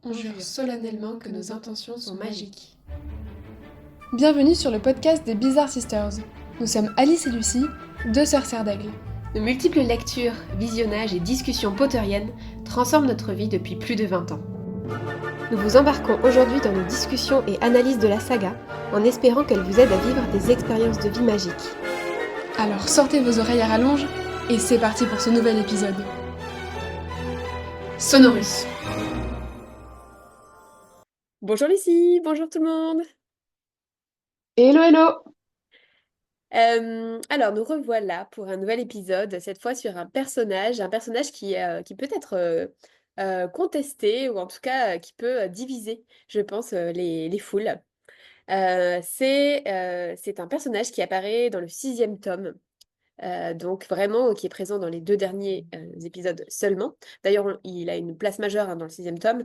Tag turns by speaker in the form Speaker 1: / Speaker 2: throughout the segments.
Speaker 1: On jure solennellement que nos intentions sont magiques.
Speaker 2: Bienvenue sur le podcast des Bizarre Sisters. Nous sommes Alice et Lucie, deux sœurs serres d'aigle.
Speaker 1: De multiples lectures, visionnages et discussions potteriennes transforment notre vie depuis plus de 20 ans. Nous vous embarquons aujourd'hui dans nos discussions et analyses de la saga, en espérant qu'elle vous aide à vivre des expériences de vie magiques.
Speaker 2: Alors sortez vos oreilles à rallonge et c'est parti pour ce nouvel épisode.
Speaker 1: Sonorus. Bonjour Lucie, bonjour tout le monde.
Speaker 2: Hello hello.
Speaker 1: Alors nous revoilà pour un nouvel épisode, cette fois sur un personnage qui peut être contesté ou en tout cas qui peut diviser, je pense, les foules. C'est un personnage qui apparaît dans le 6e tome, donc vraiment qui est présent dans les deux derniers épisodes seulement. D'ailleurs, il a une place majeure dans le 6e tome,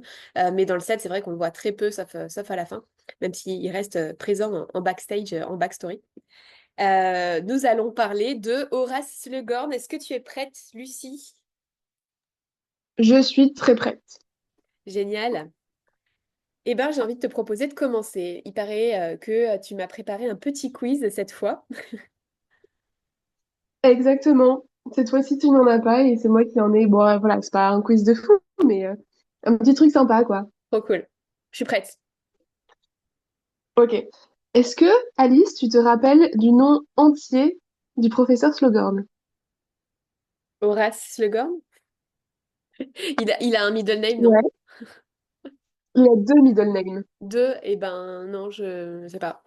Speaker 1: mais dans le 7, c'est vrai qu'on le voit très peu, sauf à la fin, même s'il reste présent en backstage, en backstory. Nous allons parler de Horace Slughorn. Est-ce que tu es prête, Lucie?
Speaker 2: Je suis très prête.
Speaker 1: Génial. Eh bien, j'ai envie de te proposer de commencer. Il paraît que tu m'as préparé un petit quiz cette fois.
Speaker 2: Exactement. Cette fois-ci, tu n'en as pas et c'est moi qui en ai. Bon, voilà, c'est pas un quiz de fou, mais un petit truc sympa, quoi.
Speaker 1: Trop cool. Je suis prête.
Speaker 2: Ok. Est-ce que, Alice, tu te rappelles du nom entier du professeur Slughorn?
Speaker 1: Horace Slughorn? Il a un middle name, non?
Speaker 2: Ouais. Il a deux middle names.
Speaker 1: Deux, eh ben non, je ne sais pas.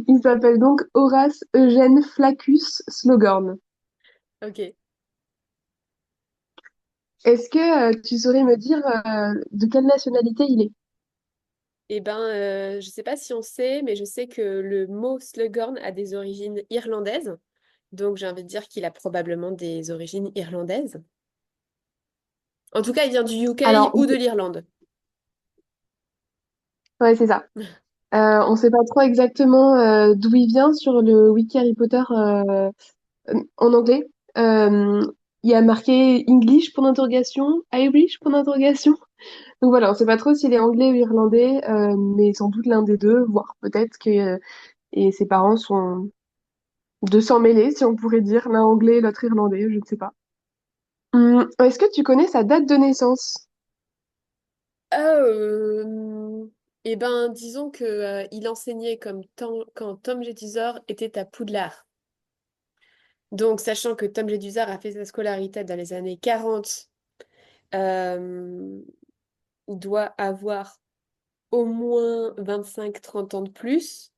Speaker 2: Il s'appelle donc Horace Eugène Flaccus Slughorn.
Speaker 1: Ok.
Speaker 2: Est-ce que tu saurais me dire de quelle nationalité il est?
Speaker 1: Eh ben, je sais pas si on sait, mais je sais que le mot Slughorn a des origines irlandaises. Donc j'ai envie de dire qu'il a probablement des origines irlandaises. En tout cas, il vient du UK
Speaker 2: Alors,
Speaker 1: ou de l'Irlande.
Speaker 2: ouais, c'est ça. On sait pas trop exactement d'où il vient sur le wiki Harry Potter en anglais. Euh, il y a marqué English pour d'interrogation, Irish pour d'interrogation. Donc voilà, on sait pas trop s'il est anglais ou irlandais, mais sans doute l'un des deux, voire peut-être que et ses parents sont de s'en mêler, si on pourrait dire, l'un anglais, l'autre irlandais, je ne sais pas. Est-ce que tu connais sa date de naissance?
Speaker 1: Ah, eh ben, disons que il enseignait quand Tom Jedusor était à Poudlard. Donc, sachant que Tom Jedusor a fait sa scolarité dans les années 40, euh, il doit avoir au moins 25-30 ans de plus.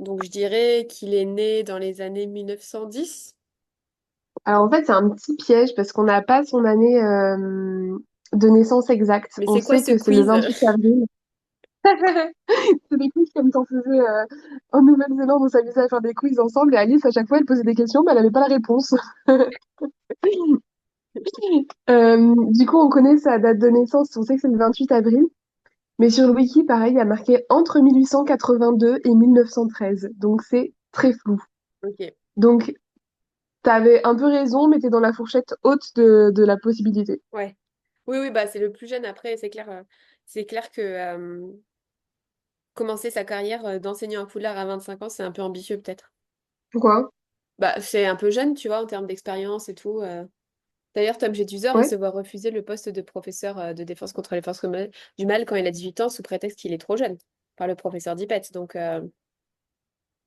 Speaker 1: Donc, je dirais qu'il est né dans les années 1910.
Speaker 2: Alors en fait, c'est un petit piège parce qu'on n'a pas son année de naissance exacte.
Speaker 1: Mais
Speaker 2: On
Speaker 1: c'est quoi
Speaker 2: sait
Speaker 1: ce
Speaker 2: que c'est le
Speaker 1: quiz?
Speaker 2: 28 avril. C'est des quiz comme t'en faisais en Nouvelle-Zélande, on s'amusait à faire des quiz ensemble et Alice, à chaque fois, elle posait des questions, mais elle n'avait pas la réponse. Du coup, on connaît sa date de naissance, on sait que c'est le 28 avril, mais sur le wiki, pareil, il y a marqué entre 1882 et 1913, donc c'est très flou.
Speaker 1: Ok.
Speaker 2: Donc, t'avais un peu raison, mais t'es dans la fourchette haute de la possibilité.
Speaker 1: Ouais. Oui, oui, bah c'est le plus jeune après, c'est clair que commencer sa carrière d'enseignant à Poudlard à 25 ans, c'est un peu ambitieux peut-être.
Speaker 2: Pourquoi?
Speaker 1: Bah, c'est un peu jeune, tu vois, en termes d'expérience et tout. D'ailleurs, Tom Jedusor, il
Speaker 2: Ouais.
Speaker 1: se voit refuser le poste de professeur de défense contre les forces du mal quand il a 18 ans, sous prétexte qu'il est trop jeune, par le professeur Dippet. Donc,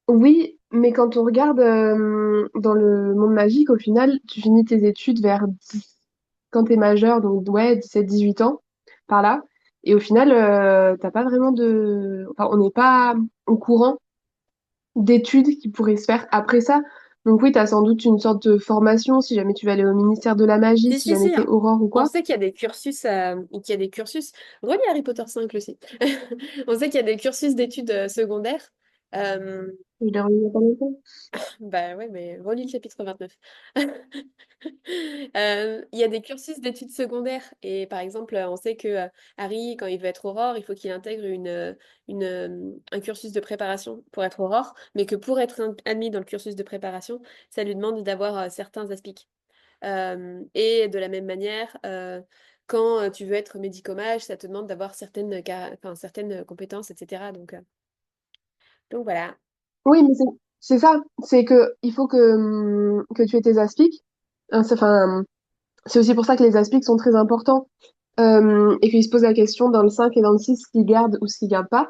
Speaker 2: Oui, mais quand on regarde dans le monde magique, au final, tu finis tes études vers 10, quand t'es majeur, donc ouais, 17-18 ans, par là. Et au final, t'as pas vraiment de... Enfin, on n'est pas au courant d'études qui pourraient se faire après ça. Donc oui, t'as sans doute une sorte de formation si jamais tu vas aller au ministère de la magie,
Speaker 1: si,
Speaker 2: si
Speaker 1: si,
Speaker 2: jamais
Speaker 1: si,
Speaker 2: t'es
Speaker 1: hein.
Speaker 2: Aurore ou
Speaker 1: On
Speaker 2: quoi.
Speaker 1: sait qu'il y a des cursus, qu'il y a des cursus. Relis Harry Potter 5 aussi. On sait qu'il y a des cursus d'études secondaires. Euh,
Speaker 2: Je l'ai relu il y a pas longtemps.
Speaker 1: Bah ouais, mais relis le chapitre 29. Il y a des cursus d'études secondaires et par exemple, on sait que Harry, quand il veut être Aurore, il faut qu'il intègre un cursus de préparation pour être Aurore, mais que pour être admis dans le cursus de préparation, ça lui demande d'avoir certains aspics. Et de la même manière, quand tu veux être médicomage, ça te demande d'avoir enfin, certaines compétences, etc. Donc voilà.
Speaker 2: Oui, mais c'est ça. C'est que il faut que tu aies tes aspics. Enfin, c'est aussi pour ça que les aspics sont très importants. Et qu'ils se posent la question dans le 5 et dans le 6 ce qu'ils gardent ou ce qu'ils gardent pas.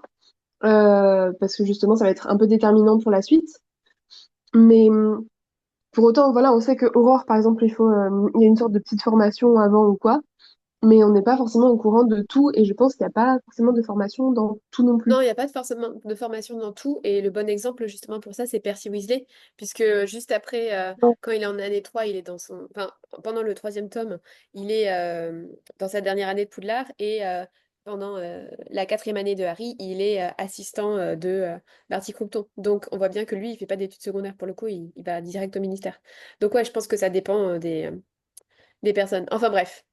Speaker 2: Parce que justement, ça va être un peu déterminant pour la suite. Mais pour autant, voilà, on sait que Aurore, par exemple, il y a une sorte de petite formation avant ou quoi, mais on n'est pas forcément au courant de tout, et je pense qu'il n'y a pas forcément de formation dans tout non plus.
Speaker 1: Non, il n'y a pas forcément de formation dans tout. Et le bon exemple, justement, pour ça, c'est Percy Weasley. Puisque juste après,
Speaker 2: Ouais.
Speaker 1: quand il est en année 3 il est dans son. Enfin, pendant le troisième tome, il est dans sa dernière année de Poudlard. Et pendant la quatrième année de Harry, il est assistant de Barty Croughton. Donc, on voit bien que lui, il fait pas d'études secondaires pour le coup, il va direct au ministère. Donc, ouais, je pense que ça dépend des personnes. Enfin, bref.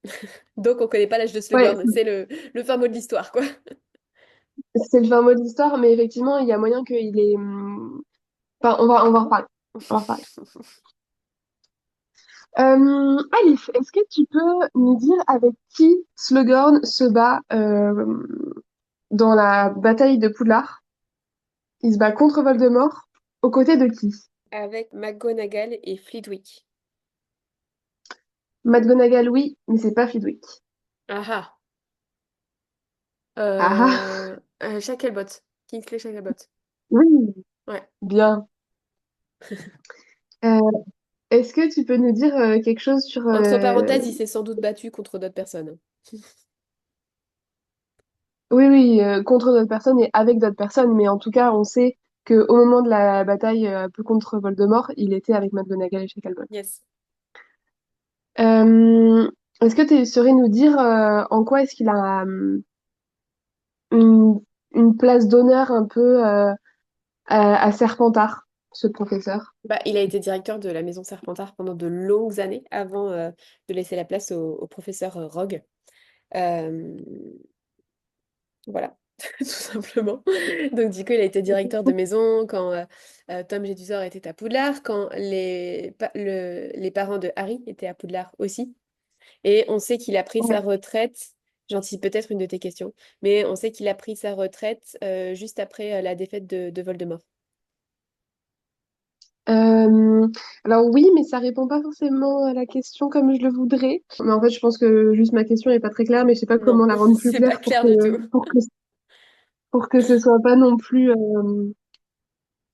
Speaker 1: Donc, on connaît pas l'âge de
Speaker 2: Ouais,
Speaker 1: Slughorn. C'est le fin mot de l'histoire, quoi.
Speaker 2: c'est le fin mot de l'histoire, mais effectivement, il y a moyen qu'il ait... Enfin, on va en reparler. On va en reparler. Alice, est-ce que tu peux nous dire avec qui Slughorn se bat dans la bataille de Poudlard? Il se bat contre Voldemort, aux côtés de qui?
Speaker 1: Avec McGonagall et Flitwick.
Speaker 2: McGonagall, oui, mais c'est pas Flitwick.
Speaker 1: Ah ah.
Speaker 2: Ah ah,
Speaker 1: Shacklebolt. Kingsley Shacklebolt.
Speaker 2: oui,
Speaker 1: Ouais.
Speaker 2: bien. Euh, est-ce que tu peux nous dire quelque chose sur...
Speaker 1: Entre parenthèses, il s'est sans doute battu contre d'autres personnes.
Speaker 2: Oui, oui, contre d'autres personnes et avec d'autres personnes, mais en tout cas, on sait qu'au moment de la bataille un peu contre Voldemort, il était avec McGonagall et Shacklebolt.
Speaker 1: Yes.
Speaker 2: Est-ce que tu saurais nous dire en quoi est-ce qu'il a une, une place d'honneur un peu à Serpentard, ce professeur?
Speaker 1: Bah, il a été directeur de la maison Serpentard pendant de longues années avant de laisser la place au professeur Rogue. Euh, voilà, tout simplement. Donc, du coup, il a été directeur de maison quand Tom Jedusor était à Poudlard, quand les parents de Harry étaient à Poudlard aussi. Et on sait qu'il a pris
Speaker 2: Ouais.
Speaker 1: sa retraite, j'anticipe peut-être une de tes questions, mais on sait qu'il a pris sa retraite juste après la défaite de Voldemort.
Speaker 2: Euh, alors oui, mais ça répond pas forcément à la question comme je le voudrais. Mais en fait, je pense que juste ma question est pas très claire, mais je sais pas
Speaker 1: Non,
Speaker 2: comment la rendre plus
Speaker 1: c'est pas
Speaker 2: claire
Speaker 1: clair du tout.
Speaker 2: pour que ce soit pas non plus,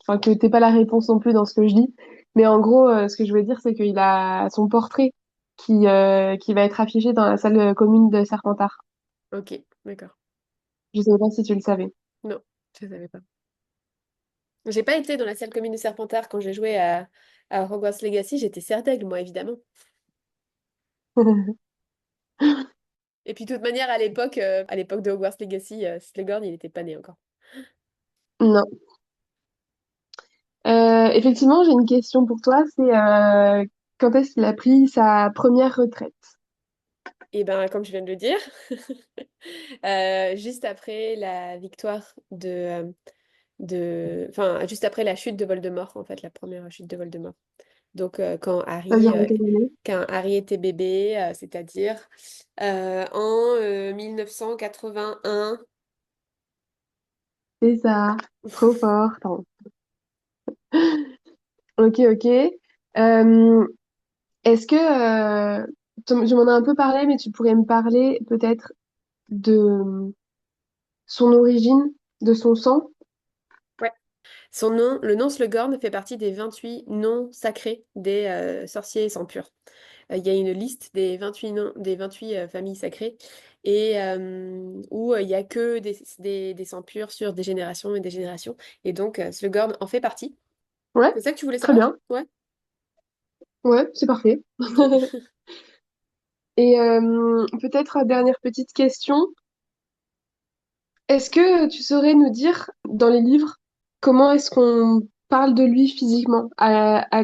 Speaker 2: enfin que t'aies pas la réponse non plus dans ce que je dis. Mais en gros, ce que je veux dire, c'est qu'il a son portrait qui va être affiché dans la salle commune de Serpentard.
Speaker 1: Ok, d'accord.
Speaker 2: Je sais pas si tu le savais.
Speaker 1: Non, je savais pas. J'ai pas été dans la salle commune de Serpentard quand j'ai joué à Hogwarts Legacy, j'étais Serdaigle, moi, évidemment. Et puis, de toute manière, à l'époque de Hogwarts Legacy, Slughorn, il était pas né encore.
Speaker 2: Non. Effectivement, j'ai une question pour toi. C'est quand est-ce qu'il a pris sa première retraite?
Speaker 1: Et ben, comme je viens de le dire, juste après la victoire enfin, juste après la chute de Voldemort, en fait, la première chute de Voldemort. Donc,
Speaker 2: C'est-à-dire en quelle année?
Speaker 1: quand Harry était bébé, c'est-à-dire en 1981.
Speaker 2: C'est ça. Trop fort. Pardon. Ok, ok. Euh, est-ce que je m'en ai un peu parlé, mais tu pourrais me parler peut-être de son origine, de son sang?
Speaker 1: Ouais. Son nom, le nom Slughorn fait partie des 28 noms sacrés des sorciers sans pur. Il y a une liste des 28 noms, des 28 familles sacrées et où il y a que des sangs purs sur des générations et des générations. Et donc, Slughorn en fait partie.
Speaker 2: Ouais,
Speaker 1: C'est ça que tu voulais
Speaker 2: très
Speaker 1: savoir?
Speaker 2: bien.
Speaker 1: Ouais.
Speaker 2: Ouais, c'est parfait.
Speaker 1: Ok.
Speaker 2: Et peut-être dernière petite question. Est-ce que tu saurais nous dire dans les livres comment est-ce qu'on parle de lui physiquement? À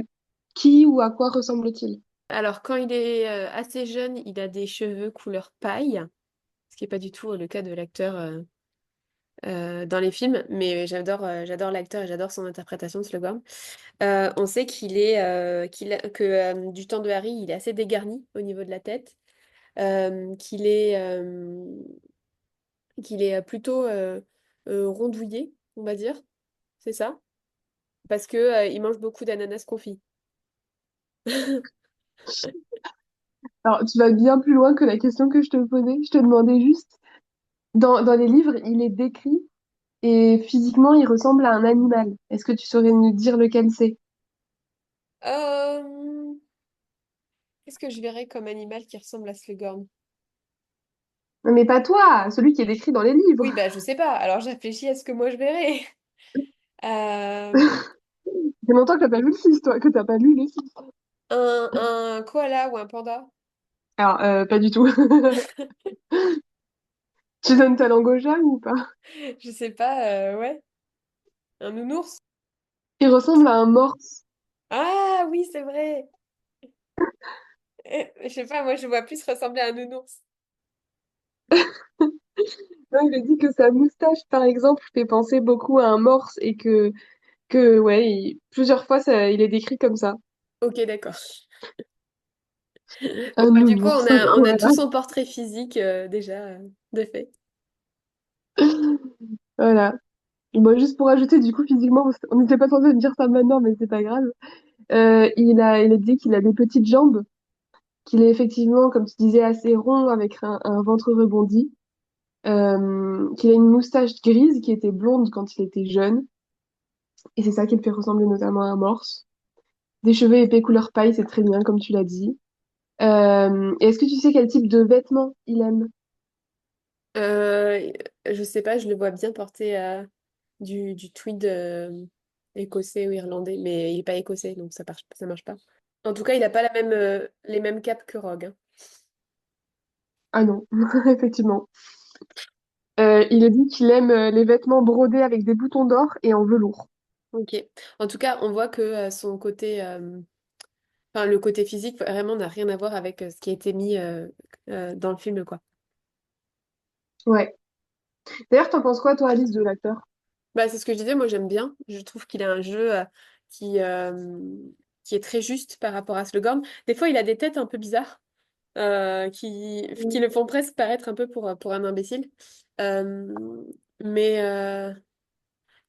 Speaker 2: qui ou à quoi ressemble-t-il?
Speaker 1: Alors, quand il est assez jeune, il a des cheveux couleur paille, ce qui n'est pas du tout le cas de l'acteur dans les films, mais j'adore l'acteur et j'adore son interprétation de Slughorn. On sait que du temps de Harry, il est assez dégarni au niveau de la tête. qu'il est, plutôt rondouillé, on va dire. C'est ça? Parce que il mange beaucoup d'ananas confit.
Speaker 2: Alors, tu vas bien plus loin que la question que je te posais. Je te demandais juste, dans les livres, il est décrit et physiquement, il ressemble à un animal. Est-ce que tu saurais nous dire lequel c'est?
Speaker 1: Euh, Qu'est-ce que je verrais comme animal qui ressemble à Slughorn?
Speaker 2: Non, mais pas toi, celui qui est décrit dans les livres.
Speaker 1: Oui, bah je sais pas. Alors j'ai réfléchi à ce que moi je verrais. Euh,
Speaker 2: Ça fait longtemps que t'as pas lu le 6, toi, que t'as pas lu le 6.
Speaker 1: un koala ou un panda?
Speaker 2: Alors, pas du tout. Tu donnes ta langue au chat ou pas?
Speaker 1: Je sais pas, ouais. Un nounours?
Speaker 2: Il ressemble à un morse.
Speaker 1: Ah oui, c'est vrai. Je sais pas, moi je vois plus ressembler à un nounours.
Speaker 2: Non, il a dit que sa moustache, par exemple, fait penser beaucoup à un morse et que ouais, plusieurs fois, il est décrit comme ça.
Speaker 1: Ok, d'accord. Bon,
Speaker 2: Un
Speaker 1: bah, du coup,
Speaker 2: nounours,
Speaker 1: on a
Speaker 2: voilà.
Speaker 1: tout son portrait physique déjà de fait.
Speaker 2: Voilà. Bon, juste pour ajouter, du coup, physiquement, on n'était pas censé dire ça maintenant, mais c'est pas grave. Il a dit qu'il a des petites jambes, qu'il est effectivement, comme tu disais, assez rond avec un ventre rebondi, qu'il a une moustache grise qui était blonde quand il était jeune, et c'est ça qui le fait ressembler notamment à un morse. Des cheveux épais couleur paille, c'est très bien, comme tu l'as dit. Et est-ce que tu sais quel type de vêtements il aime?
Speaker 1: Euh, je sais pas, je le vois bien porter du tweed écossais ou irlandais, mais il est pas écossais, donc ça marche pas. En tout cas, il a pas les mêmes capes que Rogue, hein.
Speaker 2: Ah non, effectivement. Il a dit qu'il aime les vêtements brodés avec des boutons d'or et en velours.
Speaker 1: Ok. En tout cas, on voit que son côté, enfin le côté physique vraiment n'a rien à voir avec ce qui a été mis dans le film, quoi.
Speaker 2: Ouais. D'ailleurs, t'en penses quoi, toi, Alice, de l'acteur?
Speaker 1: Bah, c'est ce que je disais, moi j'aime bien. Je trouve qu'il a un jeu qui, euh, qui est très juste par rapport à Slughorn. Des fois, il a des têtes un peu bizarres qui le font presque paraître un peu pour un imbécile. Euh, mais euh,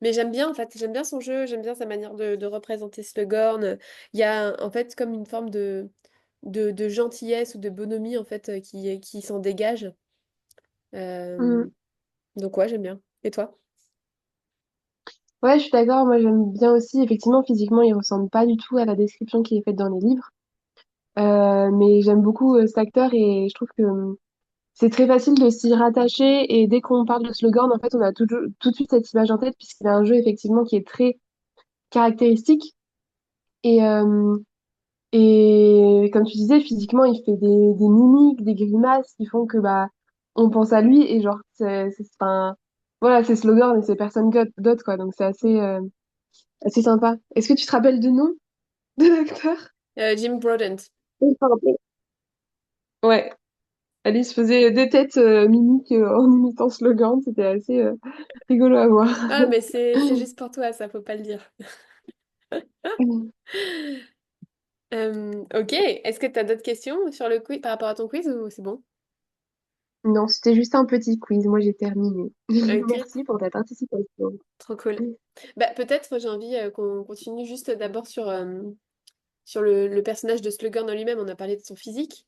Speaker 1: mais j'aime bien, en fait, j'aime bien son jeu, j'aime bien sa manière de représenter Slughorn. Il y a en fait comme une forme de gentillesse ou de bonhomie en fait qui s'en dégage. Euh,
Speaker 2: Mm.
Speaker 1: donc ouais, j'aime bien. Et toi?
Speaker 2: Ouais, je suis d'accord. Moi, j'aime bien aussi. Effectivement, physiquement, il ressemble pas du tout à la description qui est faite dans les livres. Mais j'aime beaucoup cet acteur et je trouve que c'est très facile de s'y rattacher. Et dès qu'on parle de Slughorn, en fait, on a tout de suite cette image en tête puisqu'il a un jeu effectivement qui est très caractéristique. Et, euh, et comme tu disais, physiquement, il fait des mimiques, des grimaces qui font que bah on pense à lui et genre enfin, voilà, c'est Slughorn et c'est personne d'autre quoi. Donc c'est assez sympa. Est-ce que tu te rappelles du nom de l'acteur?
Speaker 1: Jim Broadbent.
Speaker 2: Oui, pardon. Ouais, Alice faisait des têtes mimiques en imitant Slogan, c'était assez rigolo à voir.
Speaker 1: Ah, mais c'est juste pour toi, ça faut pas le dire. Ok, est-ce que tu as d'autres questions sur le quiz par rapport à ton quiz ou c'est bon?
Speaker 2: Non, c'était juste un petit quiz, moi j'ai terminé.
Speaker 1: Ok,
Speaker 2: Merci pour ta participation.
Speaker 1: trop cool. Bah, peut-être j'ai envie qu'on continue juste d'abord sur le personnage de Slughorn en lui-même. On a parlé de son physique.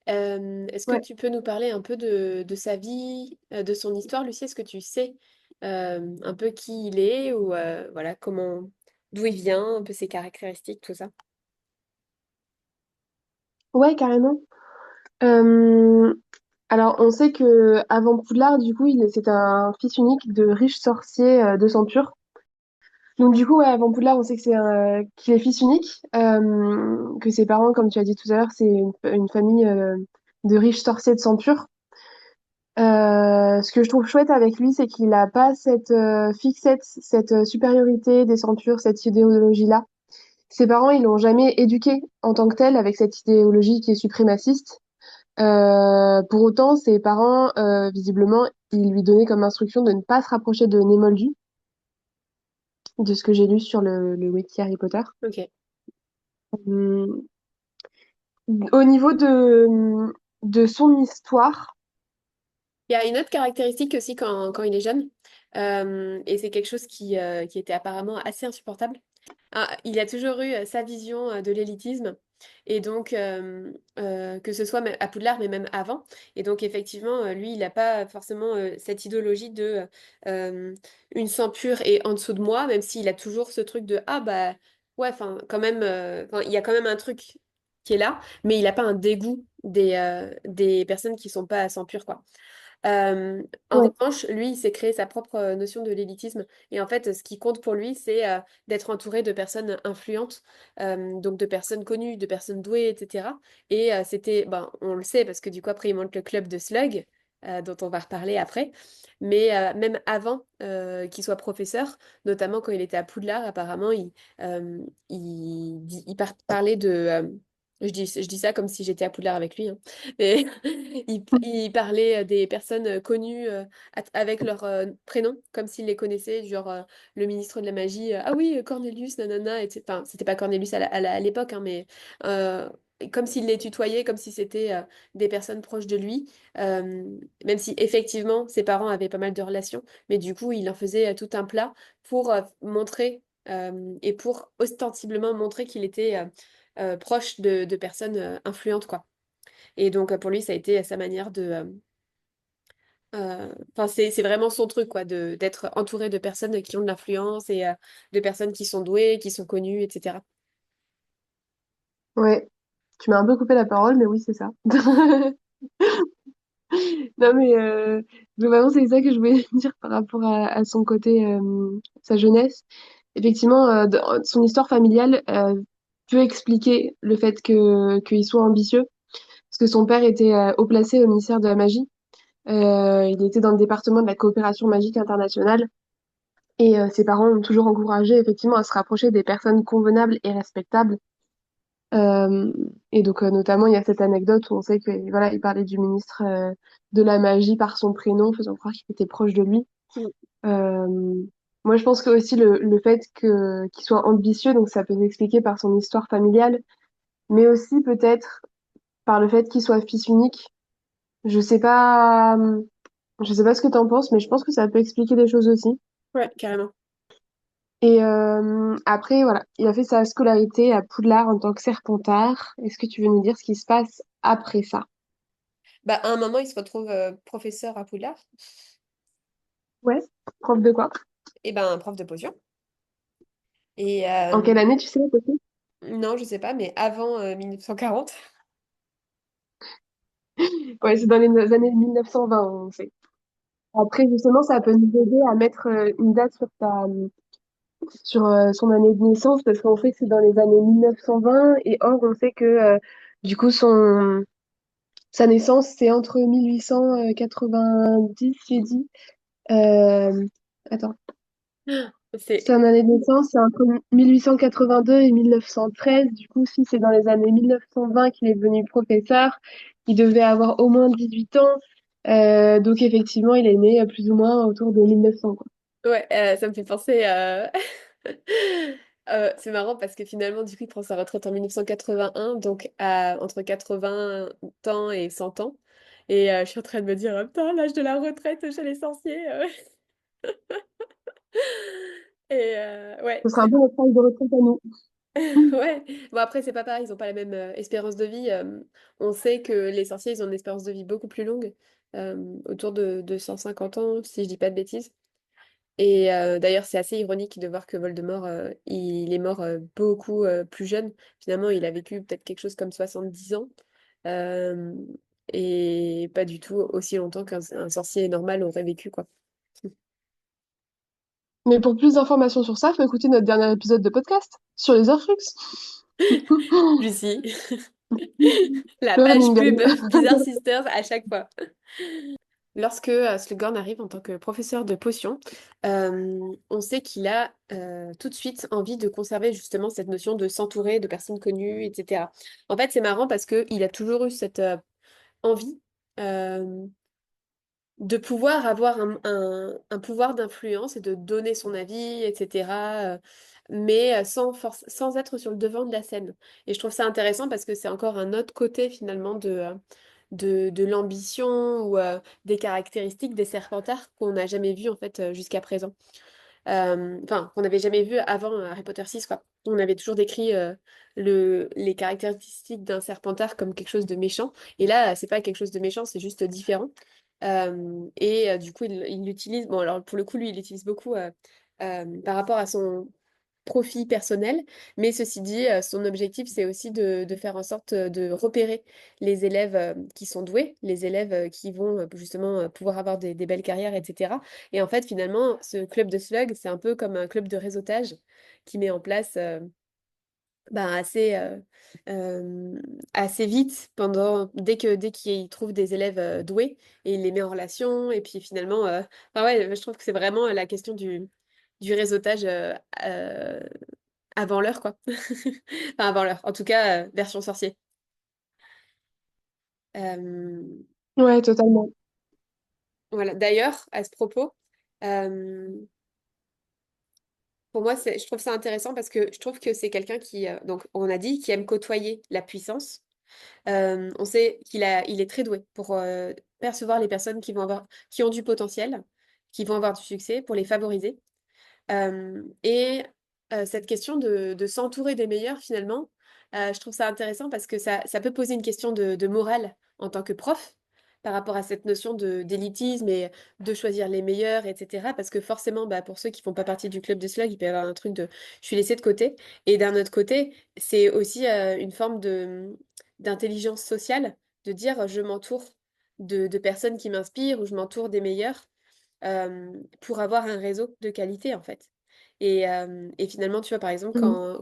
Speaker 1: Est-ce que
Speaker 2: Ouais.
Speaker 1: tu peux nous parler un peu de sa vie, de son histoire, Lucie? Est-ce que tu sais un peu qui il est ou voilà d'où il vient, un peu ses caractéristiques, tout ça?
Speaker 2: Ouais, carrément. Euh, alors, on sait que avant Poudlard, du coup, c'est un fils unique de riches sorciers de Centaure. Donc, du coup, ouais, avant Poudlard, on sait que qu'il est fils unique, que ses parents, comme tu as dit tout à l'heure, c'est une famille de riches sorciers de Centaure. Ce que je trouve chouette avec lui, c'est qu'il n'a pas cette fixette, cette supériorité des Centaures, cette idéologie-là. Ses parents, ils l'ont jamais éduqué en tant que tel avec cette idéologie qui est suprémaciste. Pour autant, ses parents, visiblement, ils lui donnaient comme instruction de ne pas se rapprocher de Némoldu, de ce que j'ai lu sur le wiki Harry Potter.
Speaker 1: Ok.
Speaker 2: Hum, Au niveau de, de son histoire.
Speaker 1: Il y a une autre caractéristique aussi quand il est jeune, et c'est quelque chose qui était apparemment assez insupportable. Ah, il a toujours eu sa vision de l'élitisme, et donc que ce soit à Poudlard, mais même avant. Et donc effectivement, lui, il n'a pas forcément cette idéologie de une sang pur et en dessous de moi, même s'il a toujours ce truc de ah bah ouais, enfin quand même, 'fin, il y a quand même un truc qui est là, mais il n'a pas un dégoût des personnes qui sont pas à sang pur, quoi. Euh, en
Speaker 2: Ouais,
Speaker 1: revanche, lui, il s'est créé sa propre notion de l'élitisme. Et en fait, ce qui compte pour lui, c'est d'être entouré de personnes influentes, donc de personnes connues, de personnes douées, etc. Et c'était, ben, on le sait, parce que du coup, après, il monte le club de Slug, dont on va reparler après. Mais même avant qu'il soit professeur, notamment quand il était à Poudlard, apparemment, parlait de... je dis ça comme si j'étais à Poudlard avec lui, hein. Mais il parlait des personnes connues avec leur prénom, comme s'il les connaissait, genre le ministre de la magie, ah oui, Cornelius, nanana, etc. Enfin, c'était pas Cornelius à l'époque, hein, mais euh, comme s'il les tutoyait, comme si c'était des personnes proches de lui, euh, même si effectivement ses parents avaient pas mal de relations, mais du coup, il en faisait tout un plat pour montrer et pour ostensiblement montrer qu'il était proche de personnes influentes, quoi. Et donc, pour lui, ça a été sa manière de... Enfin, c'est vraiment son truc, quoi, d'être entouré de personnes qui ont de l'influence et de personnes qui sont douées, qui sont connues, etc.
Speaker 2: ouais. Tu m'as un peu coupé la parole, mais oui, c'est ça. Non, mais globalement, c'est ça que je voulais dire par rapport à son côté, sa jeunesse. Effectivement, son histoire familiale peut expliquer le fait qu'il soit ambitieux, parce que son père était haut placé au ministère de la Magie. Il était dans le département de la coopération magique internationale, et ses parents ont toujours encouragé effectivement à se rapprocher des personnes convenables et respectables. Euh, et donc, notamment, il y a cette anecdote où on sait que, voilà, il parlait du ministre de la Magie par son prénom, faisant croire qu'il était proche de lui.
Speaker 1: Mm.
Speaker 2: Euh, Moi, je pense que aussi le fait qu'il soit ambitieux, donc ça peut s'expliquer par son histoire familiale, mais aussi peut-être par le fait qu'il soit fils unique. Je sais pas, je sais pas ce que t'en penses, mais je pense que ça peut expliquer des choses aussi.
Speaker 1: Ouais, carrément.
Speaker 2: Et après, voilà, il a fait sa scolarité à Poudlard en tant que serpentard. Est-ce que tu veux nous dire ce qui se passe après ça?
Speaker 1: Bah, à un moment, il se retrouve professeur à Poudlard,
Speaker 2: Ouais. Prof de quoi?
Speaker 1: et ben, prof de potion. Et
Speaker 2: En quelle année, tu sais, à peu près?
Speaker 1: non, je sais pas, mais avant 1940.
Speaker 2: Ouais, c'est dans les années 1920, on sait. Après, justement, ça peut nous aider à mettre une date sur son année de naissance, parce qu'on sait que c'est dans les années 1920, et or, on sait que, du coup, sa naissance, c'est entre 1890, j'ai dit. Euh, Attends.
Speaker 1: C'est...
Speaker 2: Son année de naissance, c'est entre 1882 et 1913. Du coup, si c'est dans les années 1920 qu'il est devenu professeur, il devait avoir au moins 18 ans. Donc, effectivement, il est né plus ou moins autour de 1900, quoi.
Speaker 1: Ouais, ça me fait penser à... c'est marrant parce que finalement, du coup, il prend sa retraite en 1981, donc entre 80 ans et 100 ans. Et je suis en train de me dire, oh, putain, l'âge de la retraite chez les sorciers. Et ouais,
Speaker 2: Ce sera un peu notre âge de retraite à nous.
Speaker 1: ouais. Bon, après, c'est pas pareil, ils ont pas la même espérance de vie. On sait que les sorciers, ils ont une espérance de vie beaucoup plus longue, autour de 150 ans, si je dis pas de bêtises. Et d'ailleurs, c'est assez ironique de voir que Voldemort, il est mort beaucoup plus jeune. Finalement, il a vécu peut-être quelque chose comme 70 ans. euh, et pas du tout aussi longtemps qu'un sorcier normal aurait vécu, quoi.
Speaker 2: Mais pour plus d'informations sur ça, faut écouter notre dernier épisode de podcast sur les Horcruxes.
Speaker 1: Lucie, la
Speaker 2: Le
Speaker 1: page
Speaker 2: running
Speaker 1: pub
Speaker 2: gag.
Speaker 1: Bizarre Sisters à chaque fois. Lorsque Slughorn arrive en tant que professeur de potions, on sait qu'il a tout de suite envie de conserver justement cette notion de s'entourer de personnes connues, etc. En fait, c'est marrant parce qu'il a toujours eu cette envie euh, de pouvoir avoir un pouvoir d'influence et de donner son avis, etc. Mais sans être sur le devant de la scène. Et je trouve ça intéressant parce que c'est encore un autre côté finalement de l'ambition ou des caractéristiques des Serpentards qu'on n'a jamais vues en fait jusqu'à présent. Enfin, qu'on n'avait jamais vu avant Harry Potter 6, quoi. On avait toujours décrit les caractéristiques d'un Serpentard comme quelque chose de méchant. Et là, c'est pas quelque chose de méchant, c'est juste différent. Du coup, il l'utilise. Bon, alors pour le coup, lui, il l'utilise beaucoup par rapport à son profit personnel, mais ceci dit, son objectif, c'est aussi de faire en sorte de repérer les élèves qui sont doués, les élèves qui vont justement pouvoir avoir des belles carrières, etc. Et en fait, finalement, ce club de slug, c'est un peu comme un club de réseautage qui met en place ben, assez vite dès qu'il trouve des élèves doués et il les met en relation et puis finalement enfin ouais je trouve que c'est vraiment la question du réseautage euh, avant l'heure, quoi. Enfin, avant l'heure. En tout cas, version sorcier. Euh,
Speaker 2: Ouais, totalement.
Speaker 1: voilà. D'ailleurs, à ce propos, euh, pour moi, je trouve ça intéressant parce que je trouve que c'est quelqu'un qui, donc, on a dit, qui aime côtoyer la puissance. On sait il est très doué pour percevoir les personnes qui ont du potentiel, qui vont avoir du succès, pour les favoriser. Cette question de s'entourer des meilleurs, finalement, je trouve ça intéressant parce que ça peut poser une question de morale en tant que prof par rapport à cette notion d'élitisme et de choisir les meilleurs, etc. Parce que forcément, bah, pour ceux qui font pas partie du club de slug, il peut y avoir un truc de je suis laissé de côté. Et d'un autre côté, c'est aussi une forme d'intelligence sociale, de dire je m'entoure de personnes qui m'inspirent ou je m'entoure des meilleurs pour avoir un réseau de qualité en fait. Et finalement, tu vois, par exemple,
Speaker 2: Mm.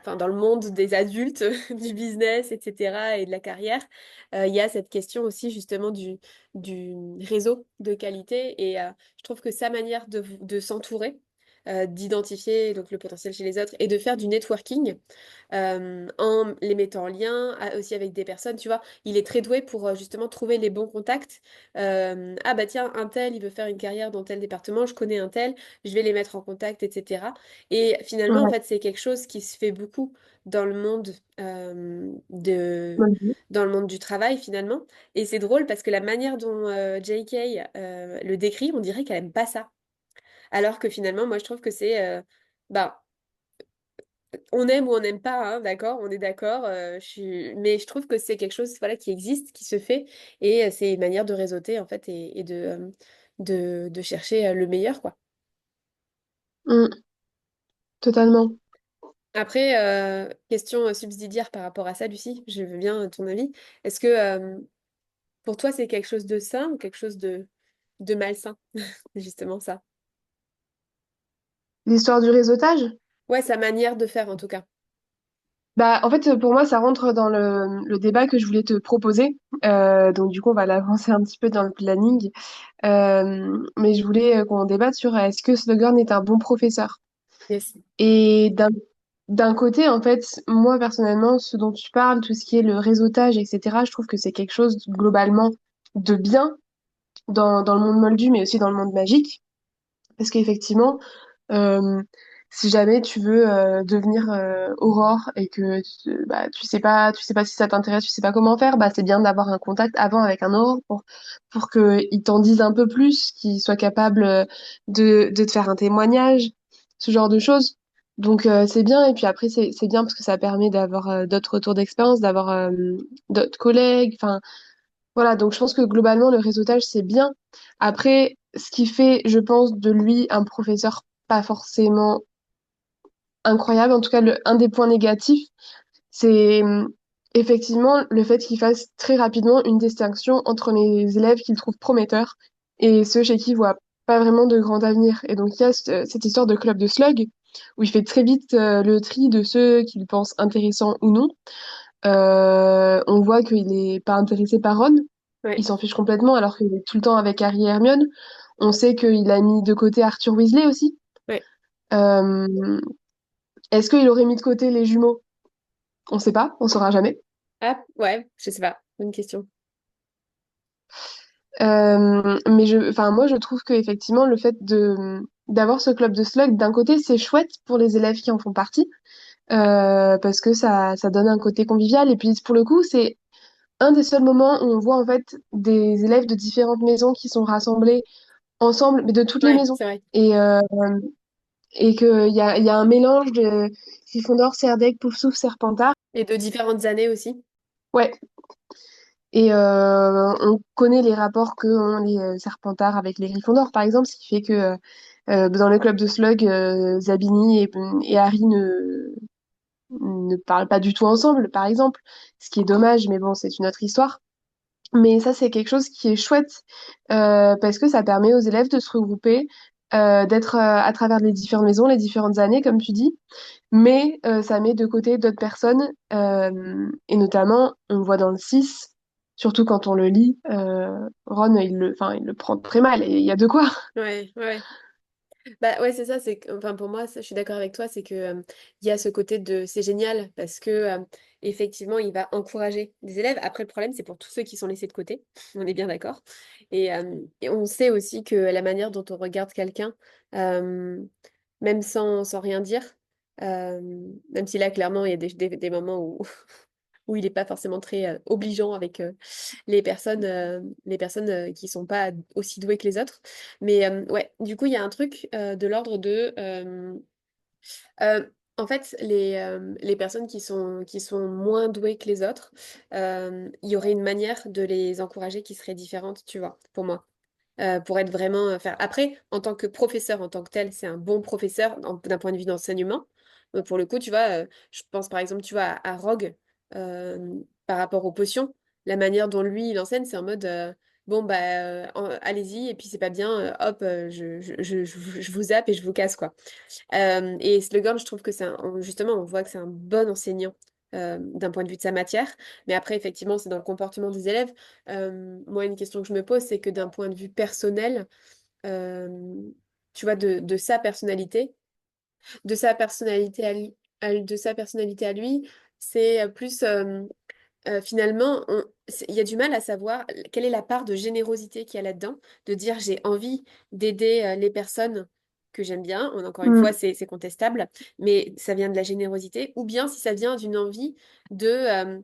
Speaker 1: enfin, dans le monde des adultes, du business, etc., et de la carrière, il y a cette question aussi justement du réseau de qualité. Je trouve que sa manière de s'entourer, d'identifier donc le potentiel chez les autres et de faire du networking en les mettant en lien aussi avec des personnes, tu vois, il est très doué pour justement trouver les bons contacts. Ah bah tiens, un tel, il veut faire une carrière dans tel département, je connais un tel, je vais les mettre en contact, etc. Et finalement, en
Speaker 2: Ouais.
Speaker 1: fait, c'est quelque chose qui se fait beaucoup dans le monde
Speaker 2: Ouais.
Speaker 1: dans le monde du travail finalement. Et c'est drôle parce que la manière dont JK le décrit, on dirait qu'elle aime pas ça. Alors que finalement, moi, je trouve que c'est bah, on aime ou on n'aime pas, hein, d'accord, on est d'accord. Mais je trouve que c'est quelque chose, voilà, qui existe, qui se fait, et c'est une manière de réseauter en fait et de chercher le meilleur, quoi.
Speaker 2: Mm. Totalement.
Speaker 1: Après, question subsidiaire par rapport à ça, Lucie, je veux bien ton avis. Est-ce que pour toi c'est quelque chose de sain ou quelque chose de malsain, justement ça?
Speaker 2: L'histoire du réseautage?
Speaker 1: Ouais, sa manière de faire en tout cas.
Speaker 2: Bah, en fait, pour moi, ça rentre dans le débat que je voulais te proposer. Donc, du coup, on va l'avancer un petit peu dans le planning. Mais je voulais qu'on débatte sur est-ce que Slughorn est un bon professeur?
Speaker 1: Yes.
Speaker 2: Et d'un côté, en fait, moi, personnellement, ce dont tu parles, tout ce qui est le réseautage, etc., je trouve que c'est quelque chose, globalement, de bien dans le monde moldu, mais aussi dans le monde magique. Parce qu'effectivement, euh, si jamais tu veux devenir Aurore et que bah, tu sais pas si ça t'intéresse, tu sais pas comment faire, bah c'est bien d'avoir un contact avant avec un Aurore pour que il t'en dise un peu plus, qu'il soit capable de te faire un témoignage, ce genre de choses. Donc c'est bien et puis après c'est bien parce que ça permet d'avoir d'autres retours d'expérience, d'avoir d'autres collègues. Enfin voilà, donc je pense que globalement, le réseautage, c'est bien. Après, ce qui fait, je pense, de lui un professeur pas forcément incroyable, en tout cas, un des points négatifs, c'est effectivement le fait qu'il fasse très rapidement une distinction entre les élèves qu'il trouve prometteurs et ceux chez qui il voit pas vraiment de grand avenir. Et donc, il y a cette histoire de club de slug où il fait très vite le tri de ceux qu'il pense intéressants ou non. On voit qu'il est pas intéressé par Ron. Il
Speaker 1: Ouais.
Speaker 2: s'en fiche complètement alors qu'il est tout le temps avec Harry et Hermione. On sait qu'il a mis de côté Arthur Weasley aussi.
Speaker 1: Ouais.
Speaker 2: Euh, Est-ce qu'il aurait mis de côté les jumeaux? On sait pas, on saura jamais.
Speaker 1: Ah, ouais, je sais pas. Bonne question.
Speaker 2: Mais enfin, moi, je trouve que effectivement, le fait de d'avoir ce club de slug, d'un côté, c'est chouette pour les élèves qui en font partie, parce que ça donne un côté convivial. Et puis pour le coup, c'est un des seuls moments où on voit en fait des élèves de différentes maisons qui sont rassemblés ensemble, mais de toutes les
Speaker 1: Ouais,
Speaker 2: maisons.
Speaker 1: c'est vrai.
Speaker 2: Et, euh, et qu'il y a un mélange de Gryffondor, Serdaigle, Poufsouffle, Serpentard.
Speaker 1: Et de différentes années aussi.
Speaker 2: Ouais. Et on connaît les rapports que ont les Serpentards avec les Gryffondors, par exemple, ce qui fait que dans le club de Slug, Zabini et Harry ne parlent pas du tout ensemble, par exemple, ce qui est dommage, mais bon, c'est une autre histoire. Mais ça, c'est quelque chose qui est chouette parce que ça permet aux élèves de se regrouper, d'être à travers les différentes maisons, les différentes années, comme tu dis, mais ça met de côté d'autres personnes, et notamment, on voit dans le 6 surtout quand on le lit, Ron, enfin, il le prend très mal, et il y a de quoi.
Speaker 1: Ouais, ouais. Bah ouais, c'est ça, enfin pour moi, je suis d'accord avec toi, c'est que il y a ce côté de c'est génial parce que effectivement, il va encourager des élèves. Après, le problème, c'est pour tous ceux qui sont laissés de côté, on est bien d'accord. Et on sait aussi que la manière dont on regarde quelqu'un, euh, même sans rien dire, euh, même si là, clairement, il y a des moments où, où il n'est pas forcément très obligeant avec les personnes qui sont pas aussi douées que les autres. Mais ouais, du coup, il y a un truc de l'ordre de... euh, en fait, les personnes qui sont moins douées que les autres, il y aurait une manière de les encourager qui serait différente, tu vois, pour moi. Pour être vraiment faire. Après, en tant que professeur, en tant que tel, c'est un bon professeur d'un point de vue d'enseignement. Pour le coup, tu vois, je pense par exemple, tu vois, à Rogue, par rapport aux potions, la manière dont lui, il enseigne, c'est en mode, bon, bah, allez-y, et puis c'est pas bien, hop, je vous zappe et je vous casse, quoi. Et Slughorn, je trouve que justement, on voit que c'est un bon enseignant. D'un point de vue de sa matière, mais après effectivement c'est dans le comportement des élèves. Moi une question que je me pose c'est que d'un point de vue personnel, euh, tu vois de sa personnalité à lui, de sa personnalité à lui, c'est plus finalement, il y a du mal à savoir quelle est la part de générosité qu'il y a là-dedans, de dire j'ai envie d'aider les personnes que j'aime bien. Encore une fois,
Speaker 2: Mm.
Speaker 1: c'est contestable, mais ça vient de la générosité, ou bien si ça vient d'une envie de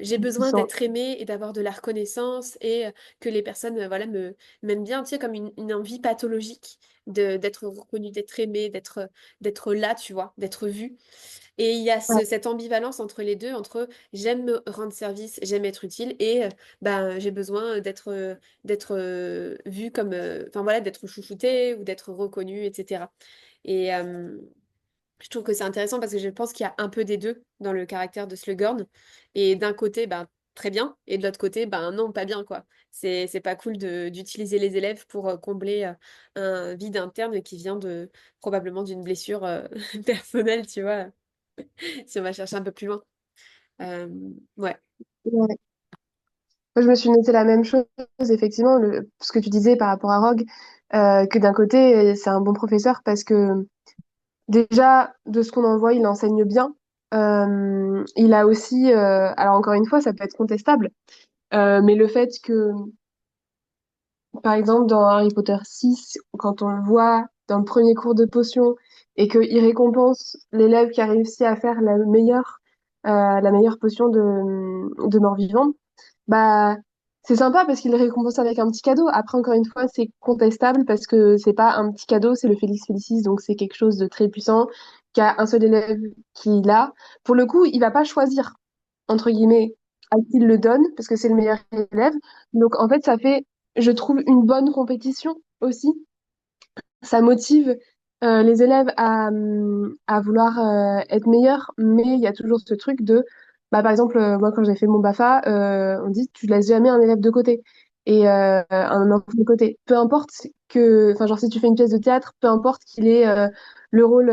Speaker 1: j'ai besoin
Speaker 2: Puissant.
Speaker 1: d'être aimé et d'avoir de la reconnaissance et que les personnes voilà m'aiment bien, tu sais, comme une envie pathologique d'être reconnu, d'être aimé, d'être là, tu vois, d'être vu. Et il y a
Speaker 2: Ouais,
Speaker 1: cette ambivalence entre les deux, entre j'aime me rendre service, j'aime être utile, et ben, j'ai besoin d'être vue comme, enfin voilà, d'être chouchoutée ou d'être reconnue, etc. Et je trouve que c'est intéressant parce que je pense qu'il y a un peu des deux dans le caractère de Slughorn. Et d'un côté, ben, très bien, et de l'autre côté, ben non, pas bien, quoi. C'est pas cool d'utiliser les élèves pour combler un vide interne qui vient probablement d'une blessure personnelle, tu vois si on va chercher un peu plus loin. Euh, ouais.
Speaker 2: ouais. Moi, je me suis noté la même chose, effectivement, ce que tu disais par rapport à Rogue, que d'un côté, c'est un bon professeur parce que déjà, de ce qu'on en voit, il enseigne bien. Il a aussi, alors encore une fois, ça peut être contestable, mais le fait que, par exemple, dans Harry Potter 6, quand on le voit dans le premier cours de potion et qu'il récompense l'élève qui a réussi à faire la meilleure potion de mort-vivant, bah, c'est sympa parce qu'il le récompense avec un petit cadeau. Après, encore une fois, c'est contestable parce que c'est pas un petit cadeau, c'est le Félix Félicis, donc c'est quelque chose de très puissant, qui a un seul élève qui l'a. Pour le coup, il va pas choisir, entre guillemets, à qui il le donne parce que c'est le meilleur élève. Donc, en fait, ça fait, je trouve, une bonne compétition aussi. Ça motive les élèves à vouloir être meilleurs, mais il y a toujours ce truc de, bah, par exemple, moi quand j'ai fait mon BAFA, on dit tu laisses jamais un élève de côté et un enfant de côté. Peu importe enfin genre si tu fais une pièce de théâtre, peu importe qu'il ait le rôle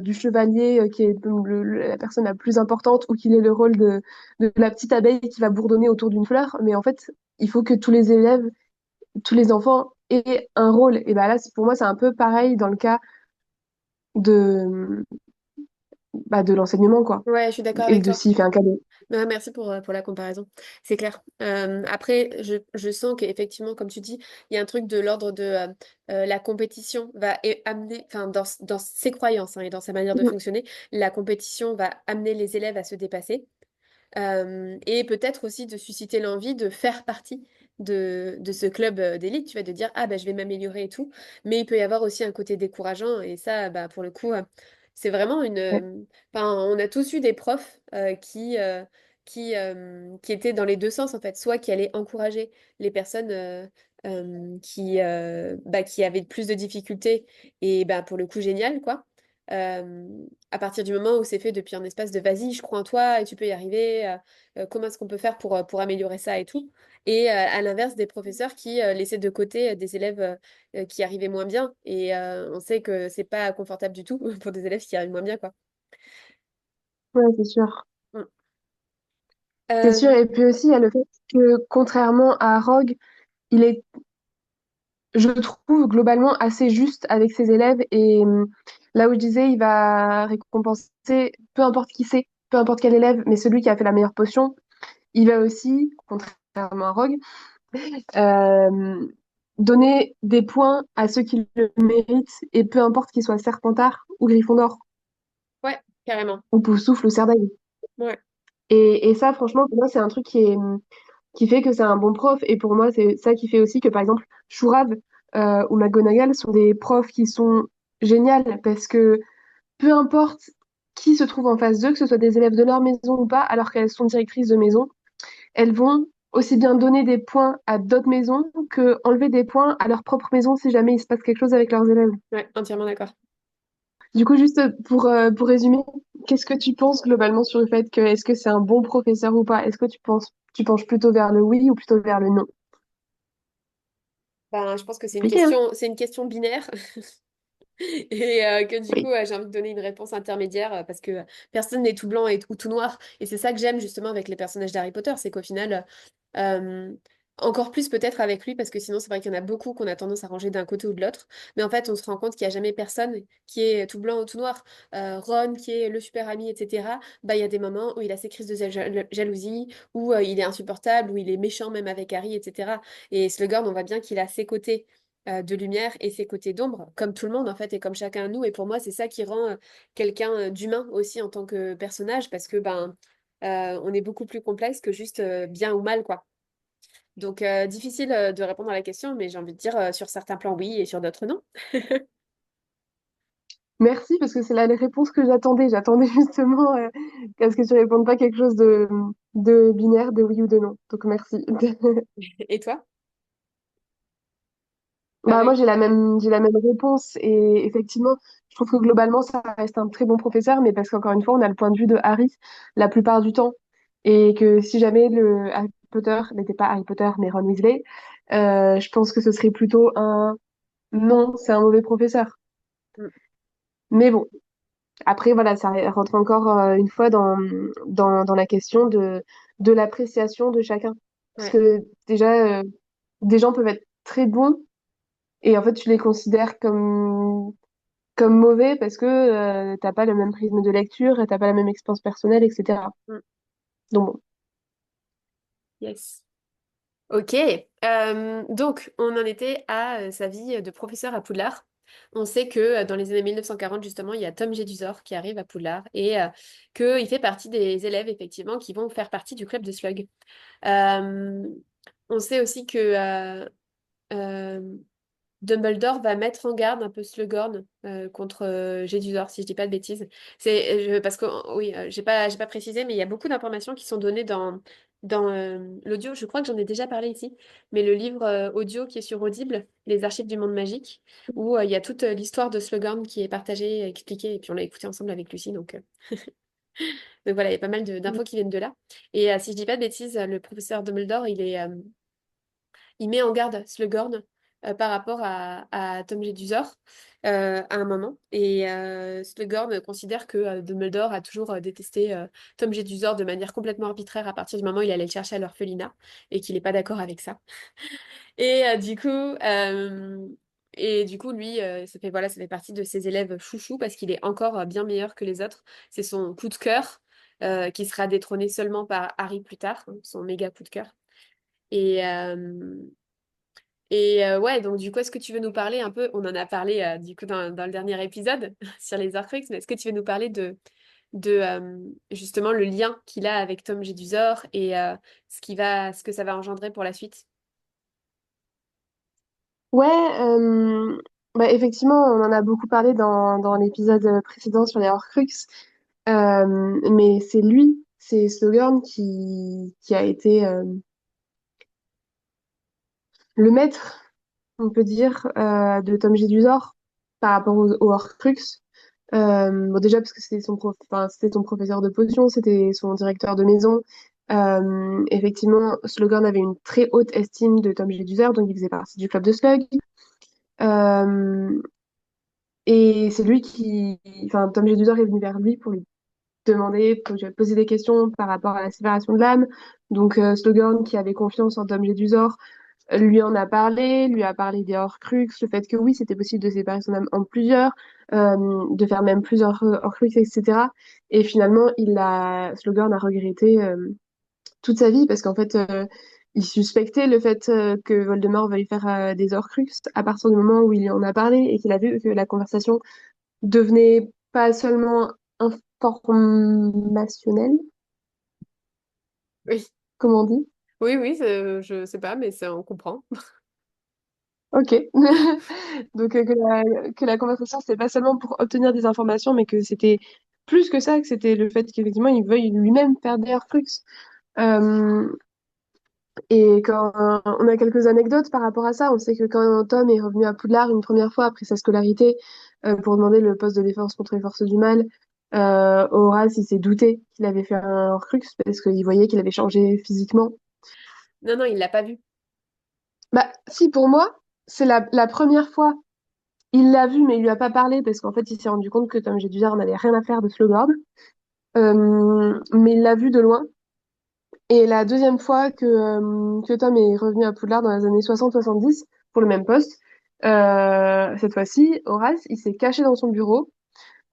Speaker 2: du chevalier qui est la personne la plus importante ou qu'il ait le rôle de la petite abeille qui va bourdonner autour d'une fleur, mais en fait, il faut que tous les enfants aient un rôle. Et bah là, pour moi, c'est un peu pareil dans le cas de, bah, de l'enseignement, quoi.
Speaker 1: Ouais, je suis d'accord
Speaker 2: Et
Speaker 1: avec
Speaker 2: de
Speaker 1: toi.
Speaker 2: s'il fait un cadeau.
Speaker 1: Ouais, merci pour la comparaison. C'est clair. Après, je sens qu'effectivement, comme tu dis, il y a un truc de l'ordre de la compétition va amener, enfin, dans ses croyances hein, et dans sa manière de
Speaker 2: Mhm.
Speaker 1: fonctionner, la compétition va amener les élèves à se dépasser. Et peut-être aussi de susciter l'envie de faire partie de ce club d'élite, tu vois, de dire, ah bah je vais m'améliorer et tout. Mais il peut y avoir aussi un côté décourageant, et ça, bah, pour le coup, c'est vraiment une...
Speaker 2: Ouais,
Speaker 1: Enfin, on a tous eu des profs qui étaient dans les deux sens, en fait, soit qui allaient encourager les personnes qui avaient plus de difficultés, et bah, pour le coup, génial, quoi. À partir du moment où c'est fait depuis un espace de vas-y, je crois en toi et tu peux y arriver, comment est-ce qu'on peut faire pour améliorer ça et tout. Et à l'inverse, des professeurs qui laissaient de côté des élèves qui arrivaient moins bien. Et on sait que c'est pas confortable du tout pour des élèves qui arrivent moins bien, quoi.
Speaker 2: ouais, c'est sûr.
Speaker 1: Mm.
Speaker 2: C'est sûr.
Speaker 1: Euh,
Speaker 2: Et puis aussi, il y a le fait que, contrairement à Rogue, il est, je trouve, globalement assez juste avec ses élèves. Et là où je disais, il va récompenser peu importe qui c'est, peu importe quel élève, mais celui qui a fait la meilleure potion. Il va aussi, contrairement à Rogue, euh, donner des points à ceux qui le méritent, et peu importe qu'ils soient Serpentard ou Gryffondor,
Speaker 1: ouais, carrément.
Speaker 2: ou Poufsouffle ou Cerdagne.
Speaker 1: Ouais,
Speaker 2: Et ça, franchement, pour moi, c'est un truc qui fait que c'est un bon prof. Et pour moi, c'est ça qui fait aussi que, par exemple, Chourave ou McGonagall sont des profs qui sont géniales parce que peu importe qui se trouve en face d'eux, que ce soit des élèves de leur maison ou pas, alors qu'elles sont directrices de maison, elles vont aussi bien donner des points à d'autres maisons que enlever des points à leur propre maison si jamais il se passe quelque chose avec leurs élèves.
Speaker 1: ouais, entièrement d'accord.
Speaker 2: Du coup, juste pour résumer, qu'est-ce que tu penses globalement sur le fait que est-ce que c'est un bon professeur ou pas? Est-ce que tu penches plutôt vers le oui ou plutôt vers le non?
Speaker 1: Ben, je pense que
Speaker 2: Compliqué, hein?
Speaker 1: c'est une question binaire. Et que du coup,
Speaker 2: Oui.
Speaker 1: j'ai envie de donner une réponse intermédiaire parce que personne n'est tout blanc ou tout noir. Et c'est ça que j'aime justement avec les personnages d'Harry Potter, c'est qu'au final, euh, encore plus peut-être avec lui, parce que sinon c'est vrai qu'il y en a beaucoup qu'on a tendance à ranger d'un côté ou de l'autre. Mais en fait, on se rend compte qu'il n'y a jamais personne qui est tout blanc ou tout noir. Ron, qui est le super ami, etc., bah, il y a des moments où il a ses crises de jalousie, où il est insupportable, où il est méchant même avec Harry, etc. Et Slughorn, on voit bien qu'il a ses côtés de lumière et ses côtés d'ombre, comme tout le monde en fait, et comme chacun de nous. Et pour moi, c'est ça qui rend quelqu'un d'humain aussi en tant que personnage, parce que on est beaucoup plus complexe que juste bien ou mal, quoi. Donc, difficile de répondre à la question, mais j'ai envie de dire sur certains plans oui et sur d'autres non.
Speaker 2: Merci, parce que c'est la réponse que j'attendais. J'attendais justement à ce que tu répondes pas quelque chose de binaire, de oui ou de non. Donc merci.
Speaker 1: Et toi?
Speaker 2: Bah, moi,
Speaker 1: Pareil?
Speaker 2: j'ai la même réponse. Et effectivement, je trouve que globalement, ça reste un très bon professeur, mais parce qu'encore une fois, on a le point de vue de Harry la plupart du temps. Et que si jamais le Harry Potter n'était pas Harry Potter, mais Ron Weasley, je pense que ce serait plutôt un non, c'est un mauvais professeur.
Speaker 1: Mm.
Speaker 2: Mais bon, après, voilà, ça rentre encore une fois dans la question de l'appréciation de chacun. Parce
Speaker 1: Ouais.
Speaker 2: que déjà, des gens peuvent être très bons et en fait, tu les considères comme mauvais parce que t'as pas le même prisme de lecture et t'as pas la même expérience personnelle, etc.
Speaker 1: Mm.
Speaker 2: Donc bon.
Speaker 1: Yes. Ok, donc on en était à sa vie de professeur à Poudlard. On sait que dans les années 1940, justement, il y a Tom Jedusor qui arrive à Poudlard et qu'il fait partie des élèves, effectivement, qui vont faire partie du club de Slug. Euh, on sait aussi que euh, Dumbledore va mettre en garde un peu Slughorn contre Jedusor, si je dis pas de bêtises. Parce que oui, j'ai pas précisé, mais il y a beaucoup d'informations qui sont données dans l'audio. Je crois que j'en ai déjà parlé ici, mais le livre audio qui est sur Audible, Les Archives du Monde Magique, où il y a toute l'histoire de Slughorn qui est partagée, expliquée, et puis on l'a écouté ensemble avec Lucie, donc voilà, il y a pas mal d'infos qui viennent de là. Et si je dis pas de bêtises, le professeur Dumbledore, il met en garde Slughorn par rapport à Tom Jedusor à un moment. Et Slughorn considère que Dumbledore a toujours détesté Tom Jedusor de manière complètement arbitraire à partir du moment où il allait le chercher à l'orphelinat et qu'il n'est pas d'accord avec ça. Et du coup, Et du coup, lui, ça fait partie de ses élèves chouchous parce qu'il est encore bien meilleur que les autres. C'est son coup de cœur qui sera détrôné seulement par Harry plus tard, hein, son méga coup de cœur. Et, ouais, donc du coup, est-ce que tu veux nous parler un peu, on en a parlé du coup dans le dernier épisode sur les Horcruxes, mais est-ce que tu veux nous parler de justement le lien qu'il a avec Tom Jedusor et ce que ça va engendrer pour la suite?
Speaker 2: Ouais, bah, effectivement, on en a beaucoup parlé dans l'épisode précédent sur les Horcruxes. Mais c'est lui, c'est Slughorn qui a été le maître, on peut dire, de Tom Jedusor par rapport aux Horcruxes. Bon, déjà parce que enfin, c'était son professeur de potion, c'était son directeur de maison. Effectivement, Slughorn avait une très haute estime de Tom Jedusor, donc il faisait partie du club de Slug. Euh, et c'est lui enfin, Tom Jedusor est venu vers lui pour lui demander, pour lui poser des questions par rapport à la séparation de l'âme. Donc, Slughorn, qui avait confiance en Tom Jedusor, lui en a parlé, lui a parlé des Horcruxes, le fait que oui, c'était possible de séparer son âme en plusieurs, de faire même plusieurs Horcruxes, etc. Et finalement, Slughorn a regretté toute sa vie parce qu'en fait, il suspectait le fait que Voldemort veuille faire des Horcruxes à partir du moment où il en a parlé et qu'il a vu que la conversation devenait pas seulement informationnelle,
Speaker 1: Oui,
Speaker 2: comme on dit.
Speaker 1: oui, oui, je sais pas, mais ça, on comprend.
Speaker 2: Ok. Donc que la conversation, c'était pas seulement pour obtenir des informations, mais que c'était plus que ça, que c'était le fait qu'effectivement, il veuille lui-même faire des Horcruxes. Euh, et quand on a quelques anecdotes par rapport à ça, on sait que quand Tom est revenu à Poudlard une première fois après sa scolarité pour demander le poste de défense contre les forces du mal, Horace, il s'est douté qu'il avait fait un Horcrux parce qu'il voyait qu'il avait changé physiquement.
Speaker 1: Non, non, il l'a pas vu.
Speaker 2: Bah, si, pour moi, c'est la première fois. Il l'a vu, mais il lui a pas parlé parce qu'en fait, il s'est rendu compte que Tom Jedusor n'avait rien à faire de Slughorn. Mais il l'a vu de loin. Et la deuxième fois que Tom est revenu à Poudlard dans les années 60-70 pour le même poste, cette fois-ci, Horace, il s'est caché dans son bureau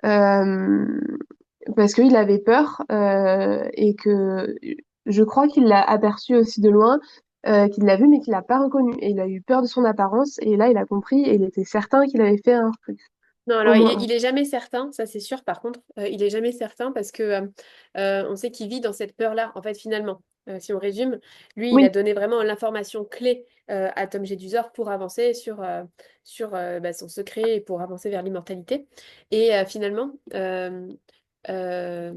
Speaker 2: euh, parce qu'il avait peur et que je crois qu'il l'a aperçu aussi de loin, qu'il l'a vu mais qu'il l'a pas reconnu. Et il a eu peur de son apparence et là, il a compris et il était certain qu'il avait fait un truc.
Speaker 1: Non,
Speaker 2: Au
Speaker 1: alors
Speaker 2: moins un.
Speaker 1: il est jamais certain, ça c'est sûr. Par contre, il est jamais certain parce que on sait qu'il vit dans cette peur-là. En fait, finalement, si on résume, lui, il a
Speaker 2: Oui,
Speaker 1: donné vraiment l'information clé à Tom Jedusor pour avancer sur son secret et pour avancer vers l'immortalité. Et finalement, euh,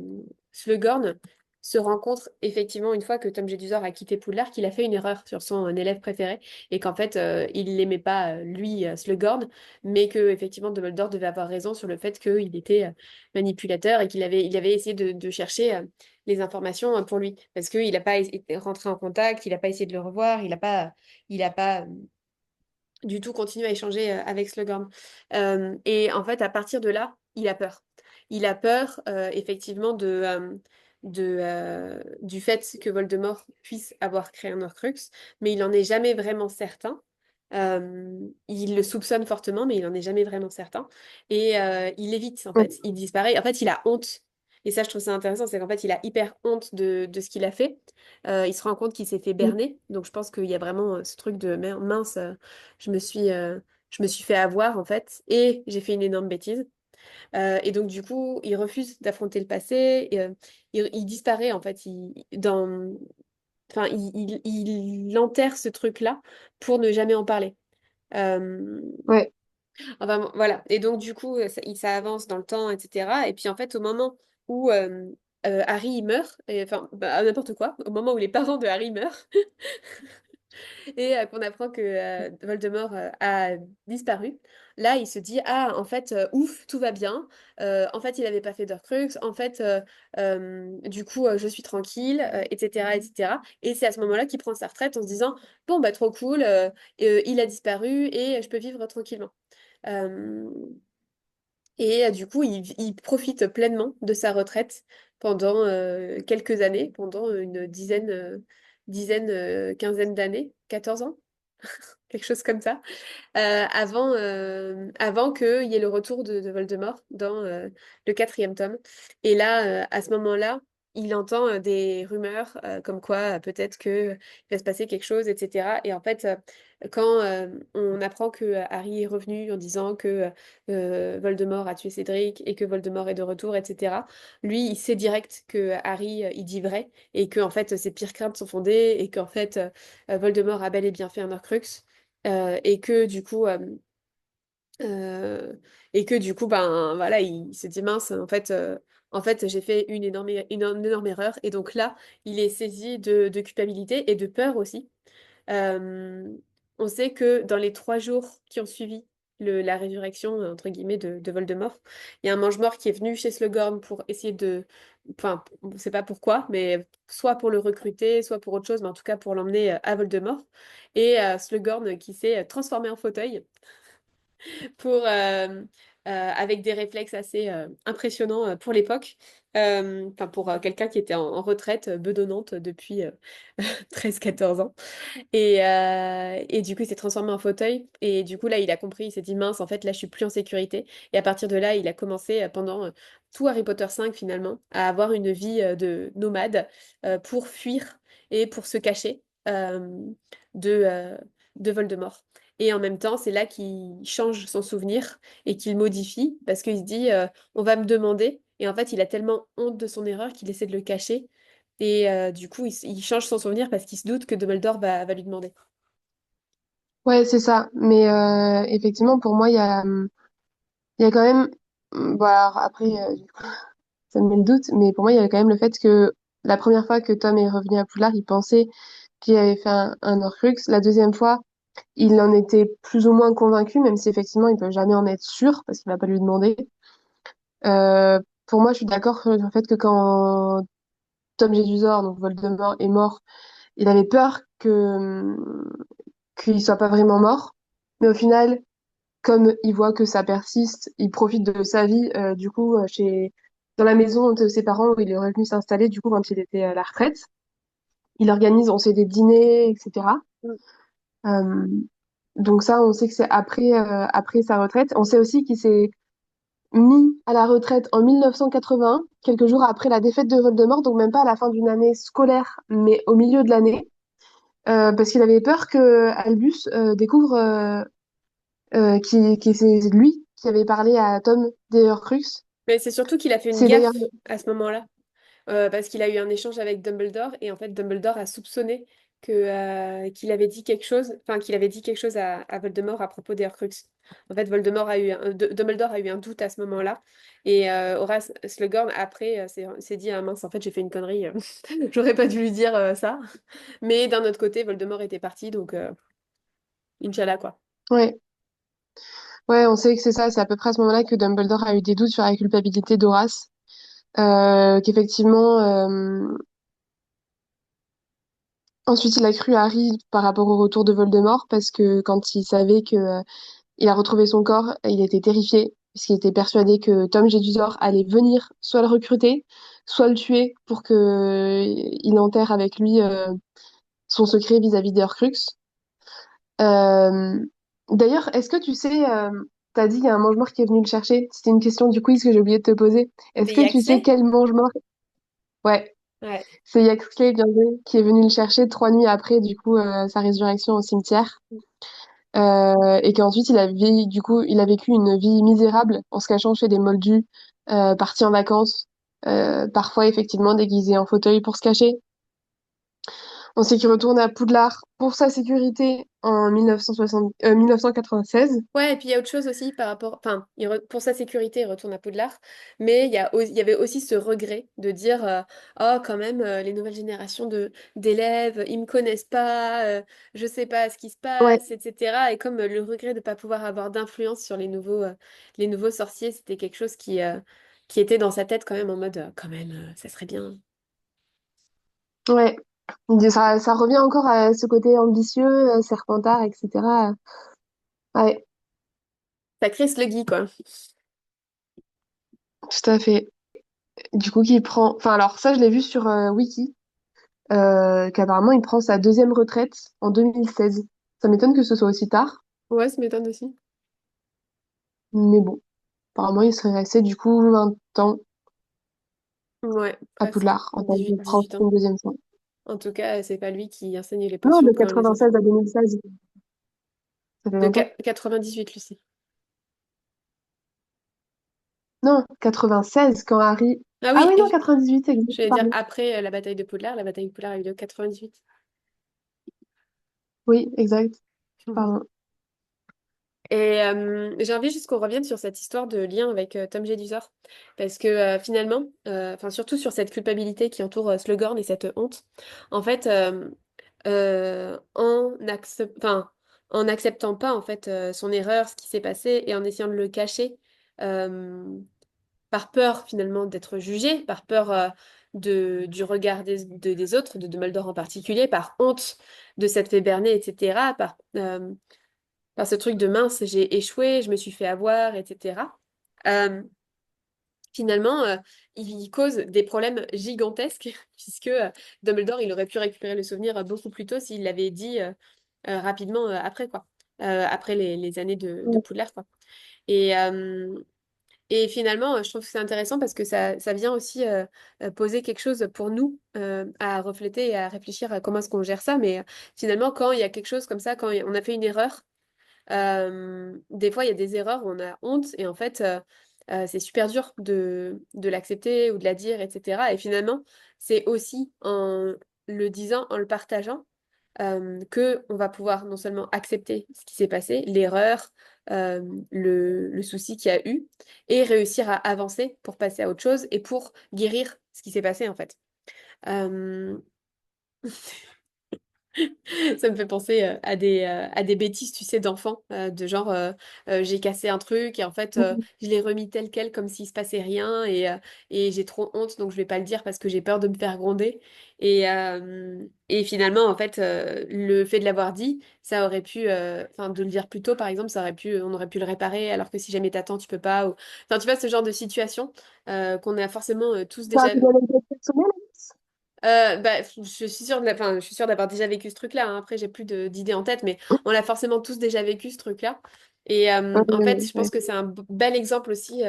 Speaker 1: Slughorn se rend compte effectivement une fois que Tom Jedusor a quitté Poudlard qu'il a fait une erreur sur son élève préféré et qu'en fait il l'aimait pas lui Slughorn, mais que effectivement Dumbledore devait avoir raison sur le fait qu'il était manipulateur et il avait essayé de chercher les informations pour lui parce qu'il n'a pas été rentré en contact, il n'a pas essayé de le revoir, il a pas du tout continué à échanger avec Slughorn. Et en fait, à partir de là, il a peur. Il a peur effectivement du fait que Voldemort puisse avoir créé un Horcrux, mais il n'en est jamais vraiment certain. Il le soupçonne fortement, mais il n'en est jamais vraiment certain. Et il évite, en
Speaker 2: oui,
Speaker 1: fait. Il disparaît. En fait, il a honte. Et ça, je trouve ça intéressant, c'est qu'en fait, il a hyper honte de ce qu'il a fait. Il se rend compte qu'il s'est fait
Speaker 2: oui,
Speaker 1: berner. Donc, je pense qu'il y a vraiment ce truc de mince, je me suis, euh, je me suis fait avoir, en fait, et j'ai fait une énorme bêtise. Et donc, du coup, il refuse d'affronter le passé. Et, il disparaît, en fait. Enfin, il enterre ce truc-là pour ne jamais en parler. Euh,
Speaker 2: ouais,
Speaker 1: Enfin, bon, voilà. Et donc, du coup, ça avance dans le temps, etc. Et puis, en fait, au moment où Harry il meurt, enfin, bah, n'importe quoi, au moment où les parents de Harry meurent, et qu'on apprend que Voldemort a disparu, là, il se dit, ah, en fait, ouf, tout va bien. En fait, il n'avait pas fait d'Horcrux. En fait, du coup, je suis tranquille, etc., etc. Et c'est à ce moment-là qu'il prend sa retraite en se disant, bon, bah, trop cool, il a disparu et je peux vivre tranquillement. Euh, et du coup, il profite pleinement de sa retraite pendant quelques années, pendant une quinzaine d'années, 14 ans. quelque chose comme ça, avant qu'il y ait le retour de Voldemort dans le quatrième tome. Et là, à ce moment-là, il entend des rumeurs comme quoi peut-être que il va se passer quelque chose, etc. Et en fait, quand on apprend que Harry est revenu en disant que Voldemort a tué Cédric et que Voldemort est de retour, etc., lui, il sait direct que Harry, il dit vrai et que en fait, ses pires craintes sont fondées et qu'en fait, Voldemort a bel et bien fait un Horcrux. Et que du coup, euh, ben voilà, il se dit mince, en fait, j'ai fait une énorme erreur. Et donc là, il est saisi de culpabilité et de peur aussi. Euh, on sait que dans les 3 jours qui ont suivi la résurrection, entre guillemets, de Voldemort, il y a un mange-mort qui est venu chez Slughorn pour essayer de... Enfin, on ne sait pas pourquoi, mais soit pour le recruter, soit pour autre chose, mais en tout cas pour l'emmener à Voldemort. Et Slughorn qui s'est transformé en fauteuil avec des réflexes assez impressionnants pour l'époque. Enfin, pour quelqu'un qui était en retraite bedonnante depuis 13-14 ans. Et du coup, il s'est transformé en fauteuil. Et du coup, là, il a compris, il s'est dit, mince, en fait, là, je suis plus en sécurité. Et à partir de là, il a commencé pendant tout Harry Potter 5, finalement, à avoir une vie de nomade pour fuir et pour se cacher de, euh, de Voldemort. Et en même temps, c'est là qu'il change son souvenir et qu'il modifie parce qu'il se dit, on va me demander. Et en fait, il a tellement honte de son erreur qu'il essaie de le cacher. Et du coup, il change son souvenir parce qu'il se doute que Dumbledore va lui demander.
Speaker 2: Ouais, c'est ça. Mais effectivement, pour moi, il y a quand même, bon, alors après, du coup, ça me met le doute, mais pour moi, il y a quand même le fait que la première fois que Tom est revenu à Poudlard, il pensait qu'il avait fait un Horcrux. La deuxième fois, il en était plus ou moins convaincu, même si effectivement, il peut jamais en être sûr parce qu'il va pas lui demander. Pour moi, je suis d'accord sur le fait que quand Tom Jedusor, donc Voldemort, est mort, il avait peur qu'il soit pas vraiment mort. Mais au final, comme il voit que ça persiste, il profite de sa vie, du coup, dans la maison de ses parents où il est revenu s'installer, du coup, quand il était à la retraite. Il organise, on sait, des dîners, etc.
Speaker 1: Mm.
Speaker 2: Euh, donc ça, on sait que c'est après sa retraite. On sait aussi qu'il s'est mis à la retraite en 1980, quelques jours après la défaite de Voldemort, donc même pas à la fin d'une année scolaire, mais au milieu de l'année, parce qu'il avait peur que Albus découvre qui c'est lui qui avait parlé à Tom des Horcruxes.
Speaker 1: Mais c'est surtout qu'il a fait une
Speaker 2: C'est d'ailleurs,
Speaker 1: gaffe à ce moment-là, parce qu'il a eu un échange avec Dumbledore, et en fait, Dumbledore a soupçonné qu'il avait dit quelque chose, enfin, qu'il avait dit quelque chose à Voldemort à propos des Horcruxes. En fait, Dumbledore a eu un doute à ce moment-là, et Horace Slughorn, après, s'est dit, ah mince, en fait, j'ai fait une connerie, j'aurais pas dû lui dire ça. Mais d'un autre côté, Voldemort était parti, donc Inch'Allah, quoi.
Speaker 2: ouais, ouais, on sait que c'est ça, c'est à peu près à ce moment-là que Dumbledore a eu des doutes sur la culpabilité d'Horace, qu'effectivement, ensuite il a cru Harry par rapport au retour de Voldemort, parce que quand il savait que il a retrouvé son corps, il était terrifié, puisqu'il était persuadé que Tom Jedusor allait venir soit le recruter, soit le tuer pour que il enterre avec lui son secret vis-à-vis des Horcruxes. Euh, D'ailleurs, est-ce que tu sais, t'as dit qu'il y a un mange-mort qui est venu le chercher. C'était une question du quiz que j'ai oublié de te poser. Est-ce
Speaker 1: C'était
Speaker 2: que tu sais
Speaker 1: Yaxley?
Speaker 2: quel mange-mort? Ouais,
Speaker 1: Ouais.
Speaker 2: c'est Yaxley, bien joué, qui est venu le chercher 3 nuits après, du coup, sa résurrection au cimetière. Et qu'ensuite, il a vécu une vie misérable en se cachant chez des moldus, parti en vacances, parfois effectivement déguisé en fauteuil pour se cacher. On sait qu'il retourne à Poudlard pour sa sécurité en 1996.
Speaker 1: Ouais, et puis il y a autre chose aussi par rapport, enfin, pour sa sécurité, il retourne à Poudlard, mais il y avait aussi ce regret de dire, oh, quand même, les nouvelles générations d'élèves, ils me connaissent pas, je sais pas ce qui se
Speaker 2: Ouais,
Speaker 1: passe, etc. Et comme le regret de pas pouvoir avoir d'influence sur les nouveaux sorciers, c'était quelque chose qui était dans sa tête quand même en mode, quand même, ça serait bien.
Speaker 2: ouais. Ça revient encore à ce côté ambitieux, Serpentard, etc. Ouais,
Speaker 1: Sacré Sluggy, quoi.
Speaker 2: tout à fait. Du coup, qui prend... Enfin, alors ça, je l'ai vu sur Wiki, qu'apparemment, il prend sa deuxième retraite en 2016. Ça m'étonne que ce soit aussi tard,
Speaker 1: Ouais, ça m'étonne aussi.
Speaker 2: mais bon, apparemment il serait resté du coup 20 ans
Speaker 1: Ouais,
Speaker 2: à
Speaker 1: presque.
Speaker 2: Poudlard en tant que prof
Speaker 1: 18 ans.
Speaker 2: une deuxième fois.
Speaker 1: En tout cas, c'est pas lui qui enseigne les
Speaker 2: Non,
Speaker 1: potions
Speaker 2: de
Speaker 1: quand les enfants.
Speaker 2: 96 à 2016, ça fait
Speaker 1: De
Speaker 2: longtemps.
Speaker 1: 98, Lucie.
Speaker 2: Non, 96 quand Harry...
Speaker 1: Ah
Speaker 2: Ah
Speaker 1: oui,
Speaker 2: oui, non, 98, exact,
Speaker 1: je vais dire
Speaker 2: pardon.
Speaker 1: après la bataille de Poudlard. La bataille de Poudlard a eu lieu en 98.
Speaker 2: Oui, exact, pardon.
Speaker 1: Et j'ai envie juste qu'on revienne sur cette histoire de lien avec Tom Jedusor. Parce que finalement, enfin surtout sur cette culpabilité qui entoure Slughorn et cette honte, en fait, enfin, en n'acceptant pas en fait son erreur, ce qui s'est passé, et en essayant de le cacher, euh, par peur finalement d'être jugé, par peur du regard des autres, de Dumbledore en particulier, par honte de s'être fait berner, etc., par ce truc de mince, j'ai échoué, je me suis fait avoir, etc. Euh, Finalement, il cause des problèmes gigantesques, puisque Dumbledore, il aurait pu récupérer le souvenir beaucoup plus tôt s'il l'avait dit rapidement après, quoi. Après les années de
Speaker 2: Ouais.
Speaker 1: Poudlard, quoi. Et, euh, et finalement, je trouve que c'est intéressant parce que ça vient aussi poser quelque chose pour nous à refléter et à réfléchir à comment est-ce qu'on gère ça. Mais finalement, quand il y a quelque chose comme ça, quand on a fait une erreur, des fois, il y a des erreurs où on a honte et en fait, c'est super dur de l'accepter ou de la dire, etc. Et finalement, c'est aussi en le disant, en le partageant, que on va pouvoir non seulement accepter ce qui s'est passé, l'erreur, euh, le souci qu'il y a eu, et réussir à avancer pour passer à autre chose et pour guérir ce qui s'est passé en fait. Euh, Ça me fait penser à des bêtises, tu sais, d'enfants, de genre j'ai cassé un truc et en fait je l'ai remis tel quel comme s'il se passait rien et j'ai trop honte donc je vais pas le dire parce que j'ai peur de me faire gronder. Et finalement, en fait, le fait de l'avoir dit, ça aurait pu, enfin de le dire plus tôt par exemple, ça aurait pu, on aurait pu le réparer alors que si jamais t'attends, tu peux pas. Enfin, tu vois, ce genre de situation qu'on a forcément tous
Speaker 2: Ça a
Speaker 1: déjà.
Speaker 2: été une anecdote personnelle?
Speaker 1: Bah, je suis sûre enfin, je suis sûre d'avoir déjà vécu ce truc-là, hein. Après, j'ai plus d'idées en tête, mais on l'a forcément tous déjà vécu ce truc-là. Et en fait, je pense
Speaker 2: Ouais.
Speaker 1: que c'est un bel exemple aussi,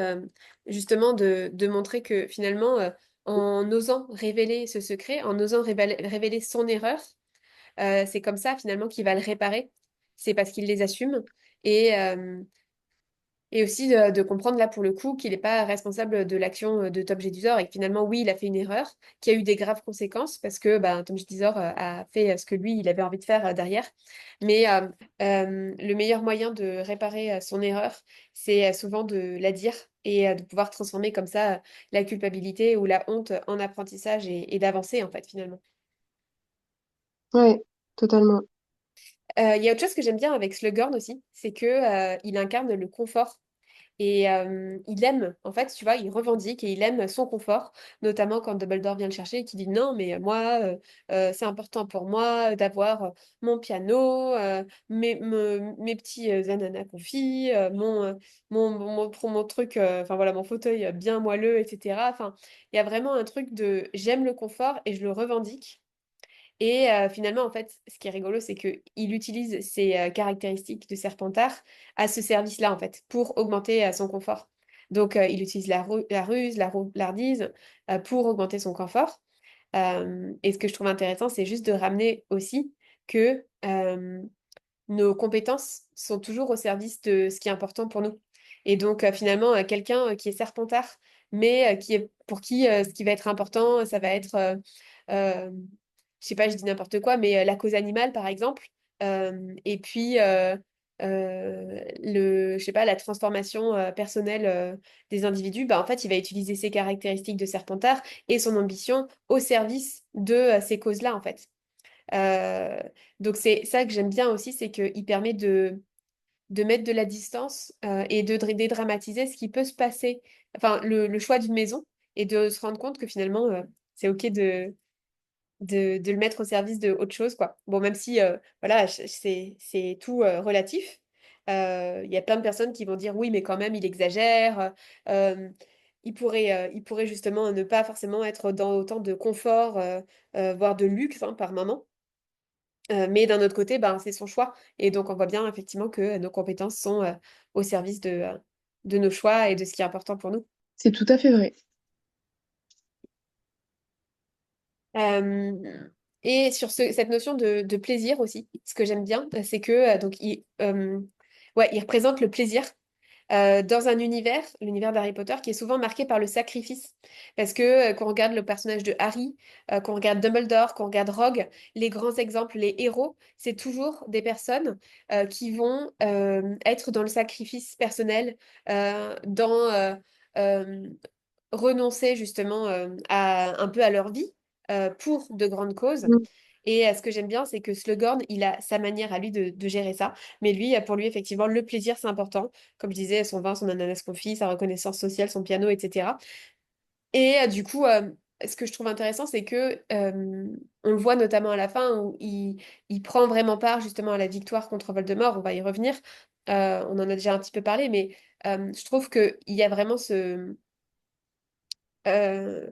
Speaker 1: justement, de montrer que finalement, en osant révéler ce secret, en osant révéler son erreur, c'est comme ça finalement qu'il va le réparer. C'est parce qu'il les assume. Et, et aussi de comprendre là pour le coup qu'il n'est pas responsable de l'action de Tom Jedusor et que finalement oui il a fait une erreur qui a eu des graves conséquences parce que bah, Tom Jedusor a fait ce que lui il avait envie de faire derrière. Mais le meilleur moyen de réparer son erreur c'est souvent de la dire et de pouvoir transformer comme ça la culpabilité ou la honte en apprentissage et d'avancer en fait finalement.
Speaker 2: Ouais, totalement.
Speaker 1: Il y a autre chose que j'aime bien avec Slughorn aussi, c'est que il incarne le confort. Et il aime, en fait, tu vois, il revendique et il aime son confort, notamment quand Dumbledore vient le chercher et qui dit non, mais moi, c'est important pour moi d'avoir mon piano, mes petits ananas confits, mon truc, enfin voilà, mon fauteuil bien moelleux, etc. Enfin, il y a vraiment un truc de j'aime le confort et je le revendique. Et finalement, en fait, ce qui est rigolo, c'est qu'il utilise ses caractéristiques de Serpentard à ce service-là, en fait, pour augmenter son confort. Donc, il utilise la ruse, la roublardise pour augmenter son confort. Et ce que je trouve intéressant, c'est juste de ramener aussi que nos compétences sont toujours au service de ce qui est important pour nous. Et donc, finalement, quelqu'un qui est Serpentard, mais pour qui ce qui va être important, ça va être euh, je sais pas, je dis n'importe quoi, mais la cause animale, par exemple, et puis je sais pas, la transformation personnelle des individus, bah, en fait, il va utiliser ses caractéristiques de Serpentard et son ambition au service de ces causes-là, en fait. Euh, donc c'est ça que j'aime bien aussi, c'est qu'il permet de mettre de la distance et de dédramatiser ce qui peut se passer, enfin le choix d'une maison, et de se rendre compte que finalement, c'est OK de le mettre au service de autre chose, quoi. Bon, même si, voilà, c'est tout relatif. Il y a plein de personnes qui vont dire oui, mais quand même, il exagère. Il pourrait justement ne pas forcément être dans autant de confort, voire de luxe, hein, par moment. Mais d'un autre côté, ben, c'est son choix. Et donc, on voit bien effectivement que nos compétences sont au service de nos choix et de ce qui est important pour nous.
Speaker 2: C'est tout à fait vrai.
Speaker 1: Euh, et sur cette notion de plaisir aussi, ce que j'aime bien, c'est que donc ouais, il représente le plaisir dans un univers, l'univers d'Harry Potter, qui est souvent marqué par le sacrifice. Parce que quand on regarde le personnage de Harry, qu'on regarde Dumbledore, qu'on regarde Rogue, les grands exemples, les héros, c'est toujours des personnes qui vont être dans le sacrifice personnel, dans euh, renoncer justement un peu à leur vie pour de grandes causes.
Speaker 2: Mm.
Speaker 1: Et ce que j'aime bien, c'est que Slughorn, il a sa manière à lui de gérer ça. Mais lui, pour lui, effectivement, le plaisir, c'est important. Comme je disais, son vin, son ananas confit, sa reconnaissance sociale, son piano, etc. Et du coup, ce que je trouve intéressant, c'est que on le voit notamment à la fin où il prend vraiment part justement à la victoire contre Voldemort. On va y revenir. On en a déjà un petit peu parlé, mais je trouve qu'il y a vraiment euh,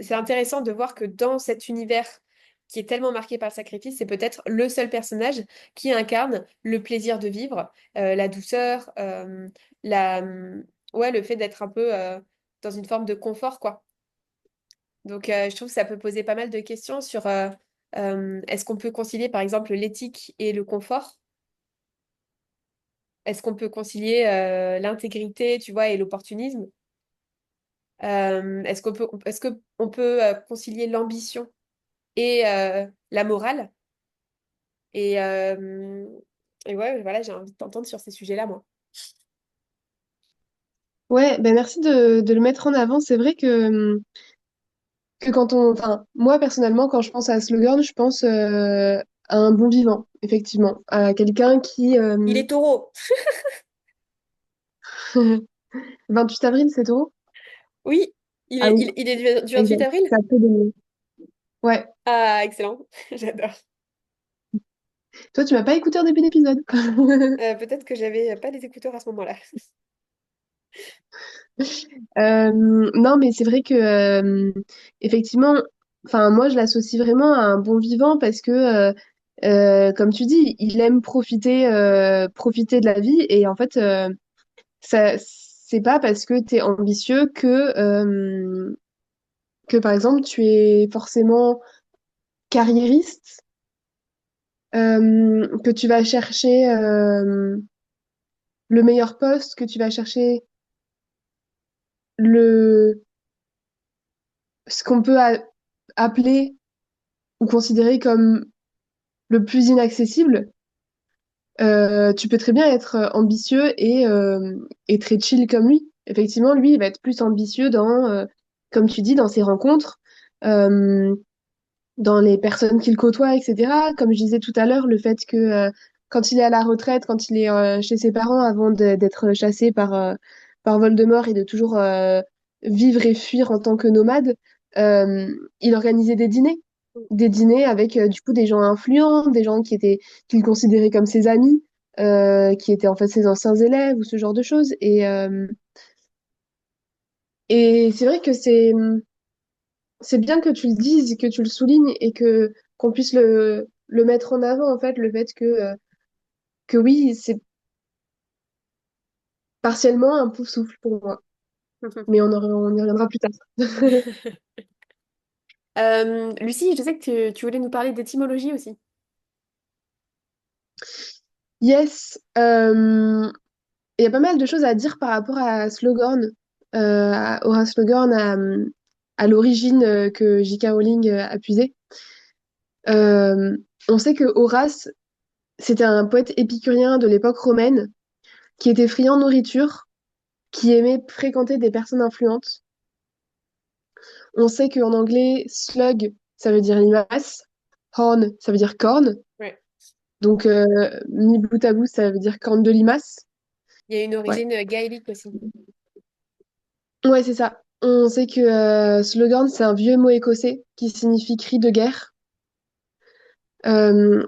Speaker 1: c'est intéressant de voir que dans cet univers qui est tellement marqué par le sacrifice, c'est peut-être le seul personnage qui incarne le plaisir de vivre, la douceur, la, ouais, le fait d'être un peu dans une forme de confort, quoi. Donc, je trouve que ça peut poser pas mal de questions sur est-ce qu'on peut concilier, par exemple, l'éthique et le confort? Est-ce qu'on peut concilier l'intégrité, tu vois, et l'opportunisme? Est-ce que on peut concilier l'ambition et la morale? Et, euh, et ouais, voilà, j'ai envie de t'entendre sur ces sujets-là, moi.
Speaker 2: Ouais, ben merci de le mettre en avant. C'est vrai que quand on, enfin, moi personnellement, quand je pense à Slughorn, je pense à un bon vivant, effectivement, à quelqu'un qui,
Speaker 1: Il est taureau.
Speaker 2: 28 avril, c'est tôt?
Speaker 1: Oui,
Speaker 2: Ah oui,
Speaker 1: il est du 28
Speaker 2: exact.
Speaker 1: avril?
Speaker 2: Ça peut donner. Ouais.
Speaker 1: Ah, excellent. J'adore.
Speaker 2: Toi, tu m'as pas écouté en début d'épisode.
Speaker 1: Peut-être que j'avais pas les écouteurs à ce moment-là.
Speaker 2: Non, mais c'est vrai que effectivement, enfin moi je l'associe vraiment à un bon vivant parce que comme tu dis, il aime profiter de la vie et en fait ça c'est pas parce que tu es ambitieux que par exemple tu es forcément carriériste, que tu vas chercher le meilleur poste, que tu vas chercher le ce qu'on peut appeler ou considérer comme le plus inaccessible. Tu peux très bien être ambitieux et très chill comme lui. Effectivement, lui, il va être plus ambitieux comme tu dis, dans ses rencontres, euh, dans les personnes qu'il côtoie, etc. Comme je disais tout à l'heure, le fait que quand il est à la retraite, quand il est chez ses parents avant d'être chassé par Voldemort et de toujours vivre et fuir en tant que nomade, euh, il organisait des dîners. Des dîners avec du coup des gens influents, des gens qu'il considérait comme ses amis, qui étaient en fait ses anciens élèves ou ce genre de choses. Et c'est vrai que c'est bien que tu le dises, que tu le soulignes et que qu'on puisse le mettre en avant, en fait, le fait que oui, c'est partiellement un pouf souffle pour moi. Mais on y reviendra plus tard.
Speaker 1: Lucie, je sais que tu voulais nous parler d'étymologie aussi.
Speaker 2: Yes, il y a pas mal de choses à dire par rapport à Slughorn, à Horace Slughorn, à l'origine que J.K. Rowling a puisée. Euh, on sait que Horace, c'était un poète épicurien de l'époque romaine qui était friand de nourriture, qui aimait fréquenter des personnes influentes. On sait qu'en anglais, slug, ça veut dire limace, horn, ça veut dire corne.
Speaker 1: Ouais.
Speaker 2: Donc, mis bout à bout, ça veut dire corne de limace.
Speaker 1: Il y a une
Speaker 2: Ouais,
Speaker 1: origine gaélique aussi.
Speaker 2: ouais, c'est ça. On sait que slogan, c'est un vieux mot écossais qui signifie cri de guerre.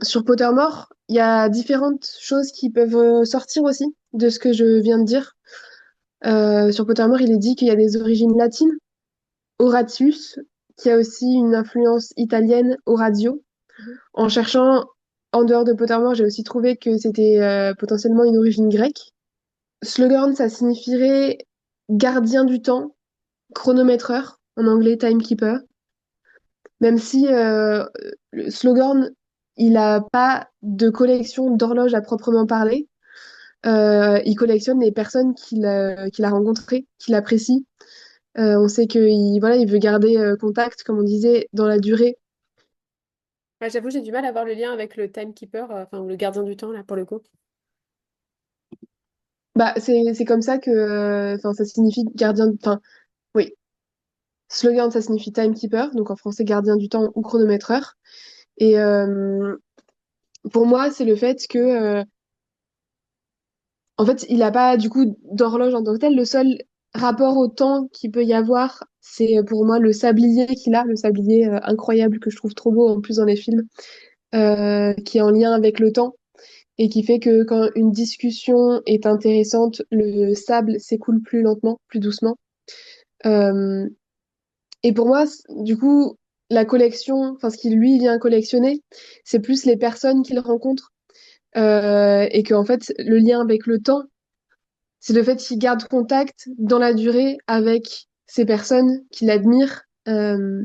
Speaker 2: Sur Pottermore, il y a différentes choses qui peuvent sortir aussi de ce que je viens de dire. Sur Pottermore, il est dit qu'il y a des origines latines, Horatius, qui a aussi une influence italienne, Orazio.
Speaker 1: Mhm.
Speaker 2: En cherchant en dehors de Pottermore, j'ai aussi trouvé que c'était potentiellement une origine grecque. Slogan, ça signifierait gardien du temps, chronométreur, en anglais timekeeper. Même si le Slogan, il n'a pas de collection d'horloges à proprement parler. Il collectionne les personnes qu'il a rencontrées, qu'il apprécie. On sait qu'il voilà, il veut garder contact, comme on disait, dans la durée.
Speaker 1: Ouais, j'avoue, j'ai du mal à voir le lien avec le timekeeper, enfin, ou le gardien du temps, là, pour le coup.
Speaker 2: Bah, c'est comme ça que enfin, ça signifie gardien. Enfin, oui, slogan, ça signifie timekeeper, donc en français gardien du temps ou chronométreur. Et pour moi, c'est le fait que en fait, il n'a pas du coup d'horloge en tant que tel. Le seul rapport au temps qu'il peut y avoir, c'est pour moi le sablier qu'il a, le sablier incroyable que je trouve trop beau en plus dans les films, qui est en lien avec le temps et qui fait que quand une discussion est intéressante, le sable s'écoule plus lentement, plus doucement. Euh, et pour moi, du coup, la collection, enfin ce qu'il lui vient collectionner, c'est plus les personnes qu'il rencontre et que en fait le lien avec le temps, c'est le fait qu'il garde contact dans la durée avec ces personnes qu'il admire, avec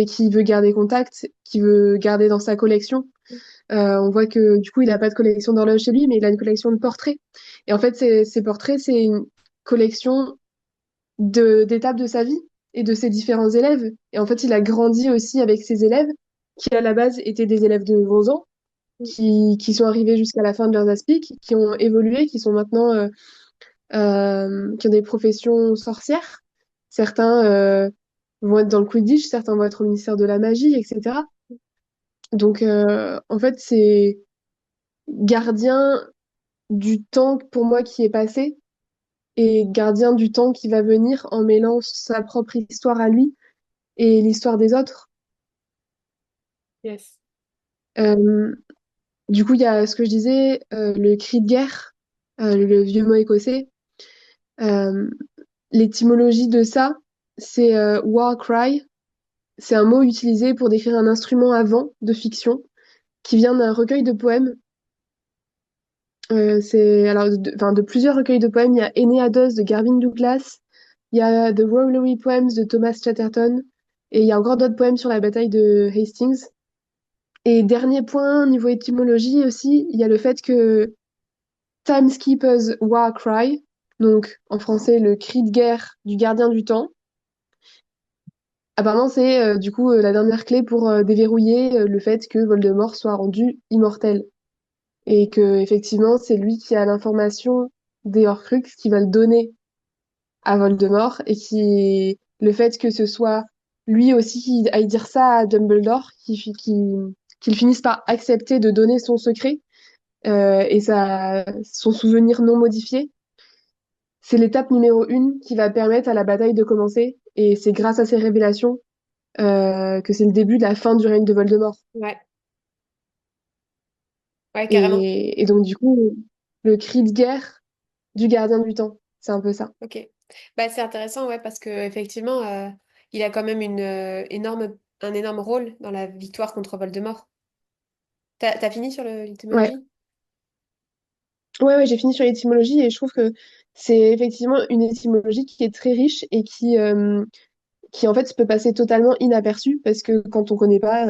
Speaker 2: qui il veut garder contact, qu'il veut garder dans sa collection. On voit que du coup, il n'a pas de collection d'horloges chez lui, mais il a une collection de portraits. Et en fait, ces portraits, c'est une collection d'étapes de sa vie et de ses différents élèves. Et en fait, il a grandi aussi avec ses élèves, qui à la base étaient des élèves de 11 ans, qui sont arrivés jusqu'à la fin de leurs aspics, qui ont évolué, qui sont maintenant qui ont des professions sorcières. Certains vont être dans le Quidditch, certains vont être au ministère de la magie, etc. Donc, en fait, c'est gardien du temps pour moi qui est passé et gardien du temps qui va venir en mêlant sa propre histoire à lui et l'histoire des autres.
Speaker 1: Yes.
Speaker 2: Euh, du coup, il y a ce que je disais, le cri de guerre, le vieux mot écossais. Euh, L'étymologie de ça, c'est war cry. C'est un mot utilisé pour décrire un instrument à vent de fiction qui vient d'un recueil de poèmes. C'est alors enfin, de plusieurs recueils de poèmes. Il y a Eneados de Garvin Douglas, il y a The Rollowy Poems de Thomas Chatterton, et il y a encore d'autres poèmes sur la bataille de Hastings. Et dernier point, niveau étymologie aussi, il y a le fait que Timekeeper's War Cry, donc en français le cri de guerre du gardien du temps, apparemment c'est du coup la dernière clé pour déverrouiller le fait que Voldemort soit rendu immortel. Et que effectivement c'est lui qui a l'information des Horcruxes qui va le donner à Voldemort et qui le fait que ce soit lui aussi qui aille dire ça à Dumbledore qu'il finisse par accepter de donner son secret et son souvenir non modifié, c'est l'étape numéro 1 qui va permettre à la bataille de commencer et c'est grâce à ces révélations que c'est le début de la fin du règne de Voldemort.
Speaker 1: Ouais, ouais, carrément.
Speaker 2: Et donc du coup le cri de guerre du gardien du temps. C'est un peu ça.
Speaker 1: Ok. Bah, c'est intéressant, ouais, parce que effectivement, il a quand même un énorme rôle dans la victoire contre Voldemort. T'as fini sur
Speaker 2: Ouais,
Speaker 1: l'étymologie?
Speaker 2: ouais, j'ai fini sur l'étymologie et je trouve que c'est effectivement une étymologie qui est très riche et qui en fait peut passer totalement inaperçue parce que quand on connaît pas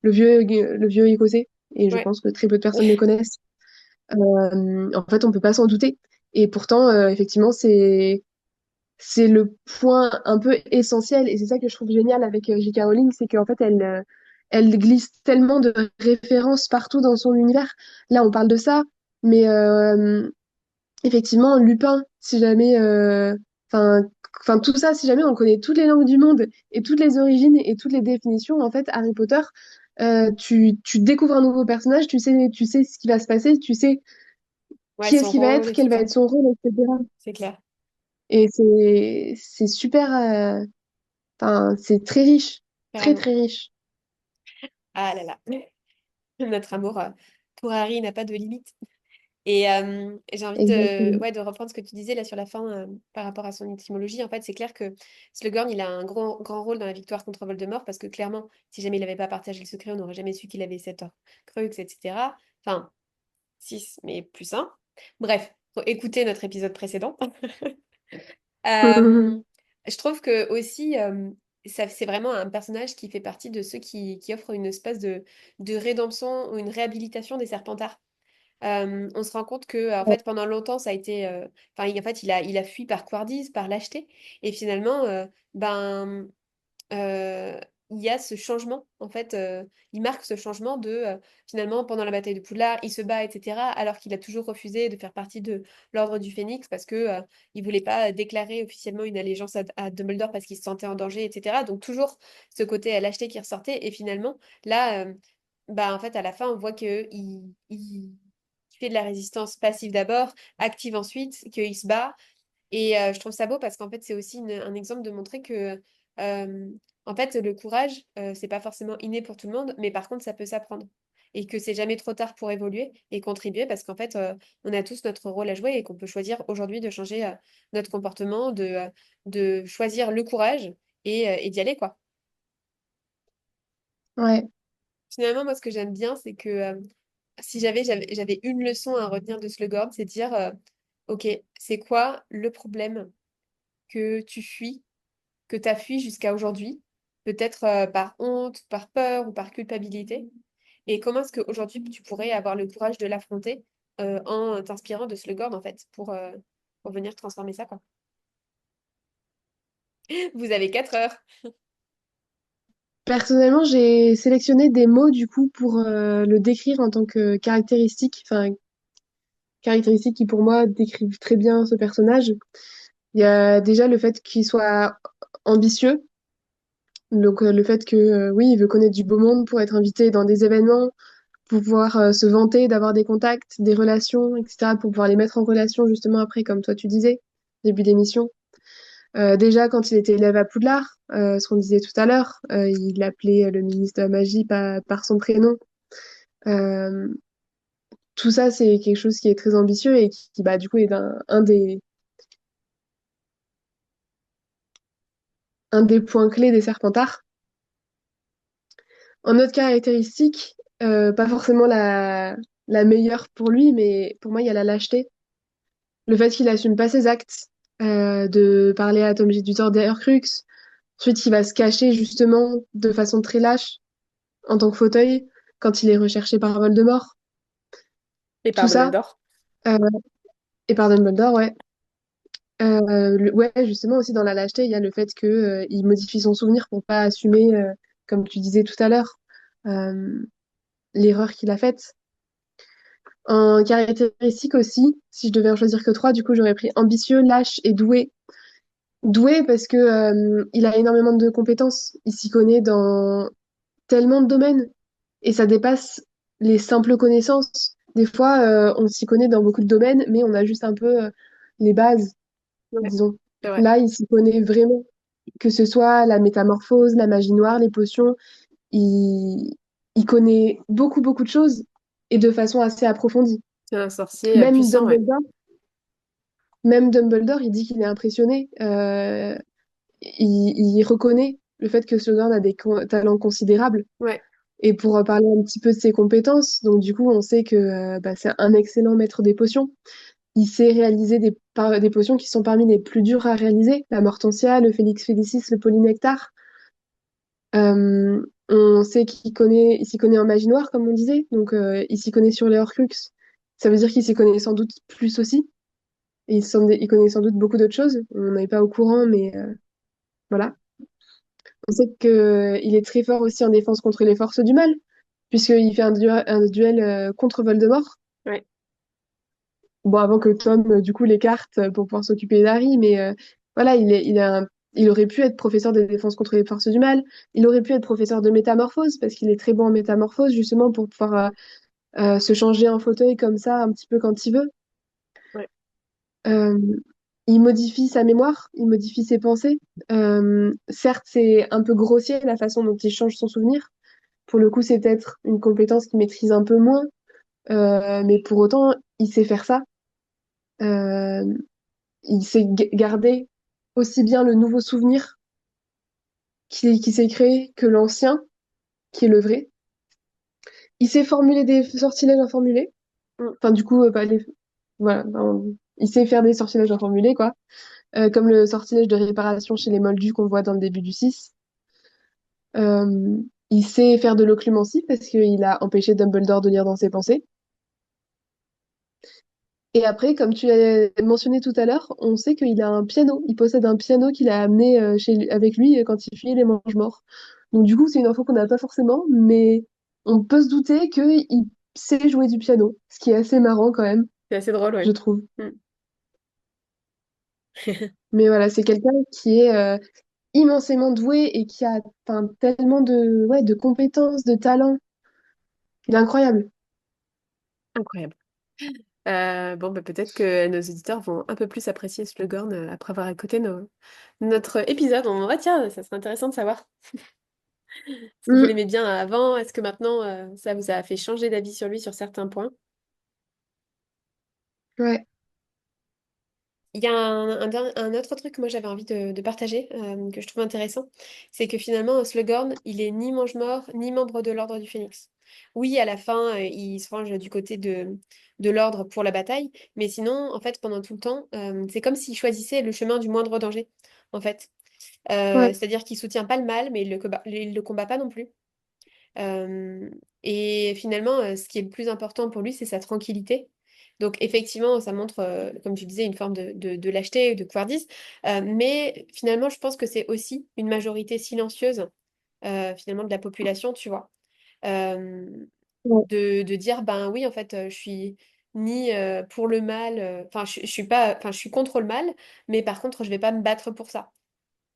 Speaker 2: le vieux écossais, et je
Speaker 1: Ouais.
Speaker 2: pense que très peu de personnes le connaissent, en fait on peut pas s'en douter. Et pourtant, effectivement, c'est le point un peu essentiel et c'est ça que je trouve génial avec J.K. Rowling, c'est qu'en fait elle glisse tellement de références partout dans son univers. Là, on parle de ça, mais effectivement, Lupin, si jamais, enfin, enfin tout ça, si jamais on connaît toutes les langues du monde et toutes les origines et toutes les définitions, en fait, Harry Potter, tu découvres un nouveau personnage, tu sais ce qui va se passer, tu sais
Speaker 1: Ouais,
Speaker 2: qui est-ce
Speaker 1: son
Speaker 2: qui va
Speaker 1: rôle
Speaker 2: être,
Speaker 1: et tout
Speaker 2: quel va
Speaker 1: ça.
Speaker 2: être son rôle, etc.
Speaker 1: C'est clair.
Speaker 2: Et c'est super, enfin, c'est très riche, très
Speaker 1: Carrément.
Speaker 2: très riche.
Speaker 1: Ah là là. Notre amour pour Harry n'a pas de limite. Et j'ai envie
Speaker 2: Exactement.
Speaker 1: ouais, de reprendre ce que tu disais là sur la fin par rapport à son étymologie. En fait, c'est clair que Slughorn, il a un grand rôle dans la victoire contre Voldemort parce que clairement, si jamais il n'avait pas partagé le secret, on n'aurait jamais su qu'il avait 7 Horcruxes, etc. Enfin, 6 mais plus un. Bref, faut écouter notre épisode précédent. Euh, je trouve que aussi, ça, c'est vraiment un personnage qui fait partie de ceux qui offrent une espèce de rédemption ou une réhabilitation des Serpentards. On se rend compte que en
Speaker 2: Ouais,
Speaker 1: fait pendant longtemps ça a été enfin en fait il a fui par couardise, par lâcheté et finalement ben euh, il y a ce changement en fait il marque ce changement de finalement pendant la bataille de Poudlard il se bat etc alors qu'il a toujours refusé de faire partie de l'ordre du Phénix parce que il voulait pas déclarer officiellement une allégeance à Dumbledore parce qu'il se sentait en danger etc donc toujours ce côté lâcheté qui ressortait et finalement là bah en fait à la fin on voit que il fait de la résistance passive d'abord, active ensuite, qu'il se bat. Et je trouve ça beau parce qu'en fait, c'est aussi un exemple de montrer que, euh, en fait, le courage, c'est pas forcément inné pour tout le monde, mais par contre, ça peut s'apprendre. Et que c'est jamais trop tard pour évoluer et contribuer parce qu'en fait, on a tous notre rôle à jouer et qu'on peut choisir aujourd'hui de changer notre comportement, de choisir le courage et d'y aller, quoi.
Speaker 2: ouais.
Speaker 1: Finalement, moi, ce que j'aime bien, c'est que si j'avais une leçon à retenir de Slughorn, c'est de dire, OK, c'est quoi le problème que tu fuis, que tu as fui jusqu'à aujourd'hui, peut-être par honte, par peur ou par culpabilité, et comment est-ce qu'aujourd'hui tu pourrais avoir le courage de l'affronter en t'inspirant de Slughorn, en fait, pour venir transformer ça, quoi. Vous avez 4 heures.
Speaker 2: Personnellement, j'ai sélectionné des mots du coup pour le décrire en tant que caractéristique, enfin caractéristiques qui pour moi décrivent très bien ce personnage. Il y a déjà le fait qu'il soit ambitieux, donc le fait que oui, il veut connaître du beau monde pour être invité dans des événements, pour pouvoir se vanter d'avoir des contacts, des relations, etc., pour pouvoir les mettre en relation justement après, comme toi tu disais, début d'émission. Déjà, quand il était élève à Poudlard, ce qu'on disait tout à l'heure, il appelait le ministre de la Magie par son prénom. Euh, tout ça, c'est quelque chose qui est très ambitieux et qui bah, du coup, est un des points clés des Serpentards. En autre caractéristique, pas forcément la meilleure pour lui, mais pour moi, il y a la lâcheté. Le fait qu'il assume pas ses actes, de parler à Tom Jedusor des Horcruxes, ensuite il va se cacher justement de façon très lâche en tant que fauteuil quand il est recherché par Voldemort.
Speaker 1: Et
Speaker 2: Tout
Speaker 1: par
Speaker 2: ça,
Speaker 1: Dumbledore.
Speaker 2: euh, et par Dumbledore, ouais. Ouais, justement aussi dans la lâcheté, il y a le fait que il modifie son souvenir pour pas assumer, comme tu disais tout à l'heure, euh, l'erreur qu'il a faite. En caractéristique aussi, si je devais en choisir que trois, du coup j'aurais pris ambitieux, lâche et doué. Doué parce que il a énormément de compétences, il s'y connaît dans tellement de domaines et ça dépasse les simples connaissances. Des fois, on s'y connaît dans beaucoup de domaines, mais on a juste un peu les bases,
Speaker 1: Ouais,
Speaker 2: disons.
Speaker 1: c'est vrai.
Speaker 2: Là, il s'y connaît vraiment, que ce soit la métamorphose, la magie noire, les potions, il, il connaît beaucoup, beaucoup de choses et de façon assez approfondie.
Speaker 1: C'est un sorcier
Speaker 2: Même
Speaker 1: puissant, ouais.
Speaker 2: Dumbledore, même Dumbledore, il dit qu'il est impressionné. Il reconnaît le fait que Slughorn a des talents considérables.
Speaker 1: Ouais,
Speaker 2: Et pour parler un petit peu de ses compétences, donc du coup, on sait que bah, c'est un excellent maître des potions. Il sait réaliser des potions qui sont parmi les plus dures à réaliser, la Mortensia, le Felix Felicis, le Polynectar. On sait il s'y connaît en magie noire, comme on disait, donc il s'y connaît sur les Horcruxes. Ça veut dire qu'il s'y connaît sans doute plus aussi. Et il connaît sans doute beaucoup d'autres choses. On n'est pas au courant, mais voilà. On sait qu'il est très fort aussi en défense contre les forces du mal, puisqu'il fait un duel contre Voldemort.
Speaker 1: ouais.
Speaker 2: Bon, avant que Tom, du coup, l'écarte pour pouvoir s'occuper d'Harry, mais voilà, il aurait pu être professeur de défense contre les forces du mal. Il aurait pu être professeur de métamorphose, parce qu'il est très bon en métamorphose, justement, pour pouvoir se changer en fauteuil comme ça, un petit peu quand il veut.
Speaker 1: Ouais.
Speaker 2: Euh, il modifie sa mémoire, il modifie ses pensées. Certes, c'est un peu grossier la façon dont il change son souvenir. Pour le coup, c'est peut-être une compétence qu'il maîtrise un peu moins, mais pour autant, il sait faire ça. Euh, il sait garder aussi bien le nouveau souvenir qui s'est créé que l'ancien, qui est le vrai. Il sait formuler des sortilèges informulés.
Speaker 1: Mm.
Speaker 2: Enfin, du coup, pas les... Voilà, il sait faire des sortilèges informulés, quoi. Comme le sortilège de réparation chez les Moldus qu'on voit dans le début du 6. Euh, il sait faire de l'occlumencie parce qu'il a empêché Dumbledore de lire dans ses pensées. Et après, comme tu l'as mentionné tout à l'heure, on sait qu'il a un piano. Il possède un piano qu'il a amené avec lui quand il fuyait les Mange-Morts. Donc du coup, c'est une info qu'on n'a pas forcément, mais on peut se douter qu'il sait jouer du piano, ce qui est assez marrant quand même,
Speaker 1: C'est assez drôle,
Speaker 2: je
Speaker 1: ouais.
Speaker 2: trouve.
Speaker 1: Mm.
Speaker 2: Mais voilà, c'est quelqu'un qui est immensément doué et qui a enfin, tellement ouais, de compétences, de talent. Il est incroyable.
Speaker 1: Incroyable. Bon, bah, peut-être que nos auditeurs vont un peu plus apprécier Slughorn après avoir écouté notre épisode. On va, tiens, ça serait intéressant de savoir. Est-ce que vous
Speaker 2: Mm,
Speaker 1: l'aimez bien avant? Est-ce que maintenant, ça vous a fait changer d'avis sur lui sur certains points?
Speaker 2: ouais,
Speaker 1: Il y a un autre truc que moi j'avais envie de partager, que je trouve intéressant, c'est que finalement Slughorn, il est ni mange-mort, ni membre de l'Ordre du Phénix. Oui, à la fin, il se range du côté de l'Ordre pour la bataille, mais sinon, en fait, pendant tout le temps, c'est comme s'il choisissait le chemin du moindre danger, en fait.
Speaker 2: ouais,
Speaker 1: C'est-à-dire qu'il soutient pas le mal, mais il le combat pas non plus. Euh, et finalement, ce qui est le plus important pour lui, c'est sa tranquillité. Donc effectivement, ça montre, comme tu disais, une forme de lâcheté ou de couardise. Mais finalement, je pense que c'est aussi une majorité silencieuse, finalement, de la population, tu vois. Euh,
Speaker 2: ouais,
Speaker 1: de dire, ben oui, en fait, je suis ni pour le mal, enfin, je suis pas, enfin, je suis contre le mal, mais par contre, je vais pas me battre pour ça.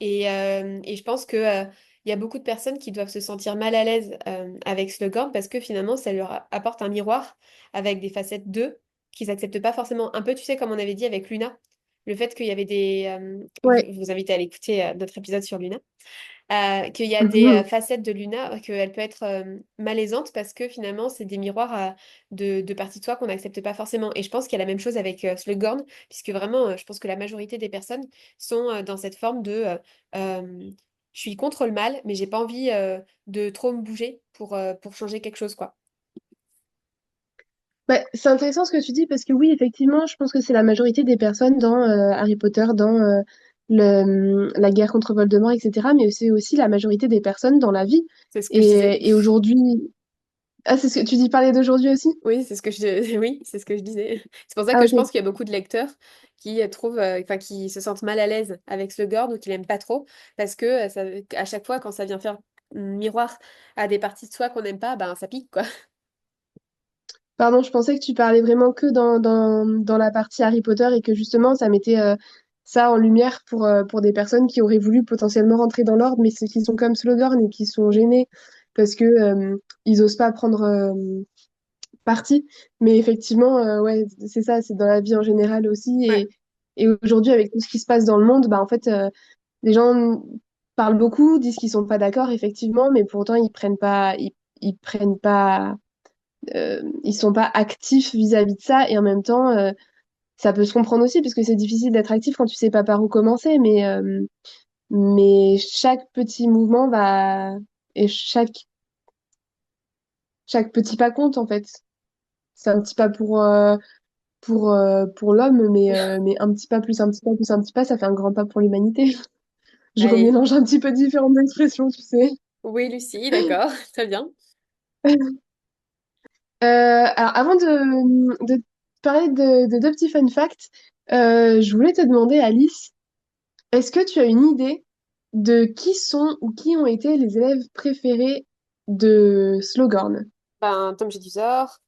Speaker 1: Et je pense que, il y a beaucoup de personnes qui doivent se sentir mal à l'aise avec Slughorn parce que finalement, ça leur apporte un miroir avec des facettes d'eux qu'ils acceptent pas forcément. Un peu, tu sais, comme on avait dit avec Luna, le fait qu'il y avait des...
Speaker 2: ouais.
Speaker 1: je vous invite à aller écouter notre épisode sur Luna. Qu'il y a des
Speaker 2: Mhm.
Speaker 1: facettes de Luna, qu'elle peut être malaisante parce que finalement, c'est des miroirs de parties de soi qu'on n'accepte pas forcément. Et je pense qu'il y a la même chose avec Slughorn, puisque vraiment, je pense que la majorité des personnes sont dans cette forme de euh, je suis contre le mal, mais j'ai pas envie de trop me bouger pour changer quelque chose, quoi.
Speaker 2: Bah, c'est intéressant ce que tu dis parce que oui, effectivement, je pense que c'est la majorité des personnes dans Harry Potter, dans la guerre contre Voldemort, etc. Mais c'est aussi la majorité des personnes dans la vie.
Speaker 1: C'est ce que je disais.
Speaker 2: Et aujourd'hui... Ah, c'est ce que tu dis parler d'aujourd'hui aussi?
Speaker 1: Oui, c'est ce que oui, c'est ce que je disais. C'est pour ça
Speaker 2: Ah,
Speaker 1: que je
Speaker 2: ok.
Speaker 1: pense qu'il y a beaucoup de lecteurs qui trouvent, enfin, qui se sentent mal à l'aise avec Slughorn ou qui l'aiment pas trop, parce que à chaque fois, quand ça vient faire miroir à des parties de soi qu'on n'aime pas, ben ça pique, quoi.
Speaker 2: Pardon, je pensais que tu parlais vraiment que dans la partie Harry Potter et que justement, ça mettait ça en lumière pour des personnes qui auraient voulu potentiellement rentrer dans l'ordre, mais qui sont comme Slughorn et qui sont gênés parce que ils osent pas prendre partie. Mais effectivement, ouais, c'est ça, c'est dans la vie en général aussi.
Speaker 1: Ouais.
Speaker 2: Et aujourd'hui, avec tout ce qui se passe dans le monde, bah, en fait, les gens parlent beaucoup, disent qu'ils sont pas d'accord, effectivement, mais pourtant, ils prennent pas, ils sont pas actifs vis-à-vis de ça. Et en même temps, ça peut se comprendre aussi, parce que c'est difficile d'être actif quand tu sais pas par où commencer. Mais chaque petit mouvement va, et chaque petit pas compte, en fait. C'est un petit pas pour l'homme, mais un petit pas plus un petit pas plus un petit pas, ça fait un grand pas pour l'humanité. Je
Speaker 1: Allez.
Speaker 2: remélange un petit peu différentes expressions, tu sais.
Speaker 1: Oui, Lucie, d'accord, très bien.
Speaker 2: Alors, avant de parler de deux petits fun facts, je voulais te demander, Alice, est-ce que tu as une idée de qui sont ou qui ont été les élèves préférés de Slughorn?
Speaker 1: Ben, Tom Jedusor,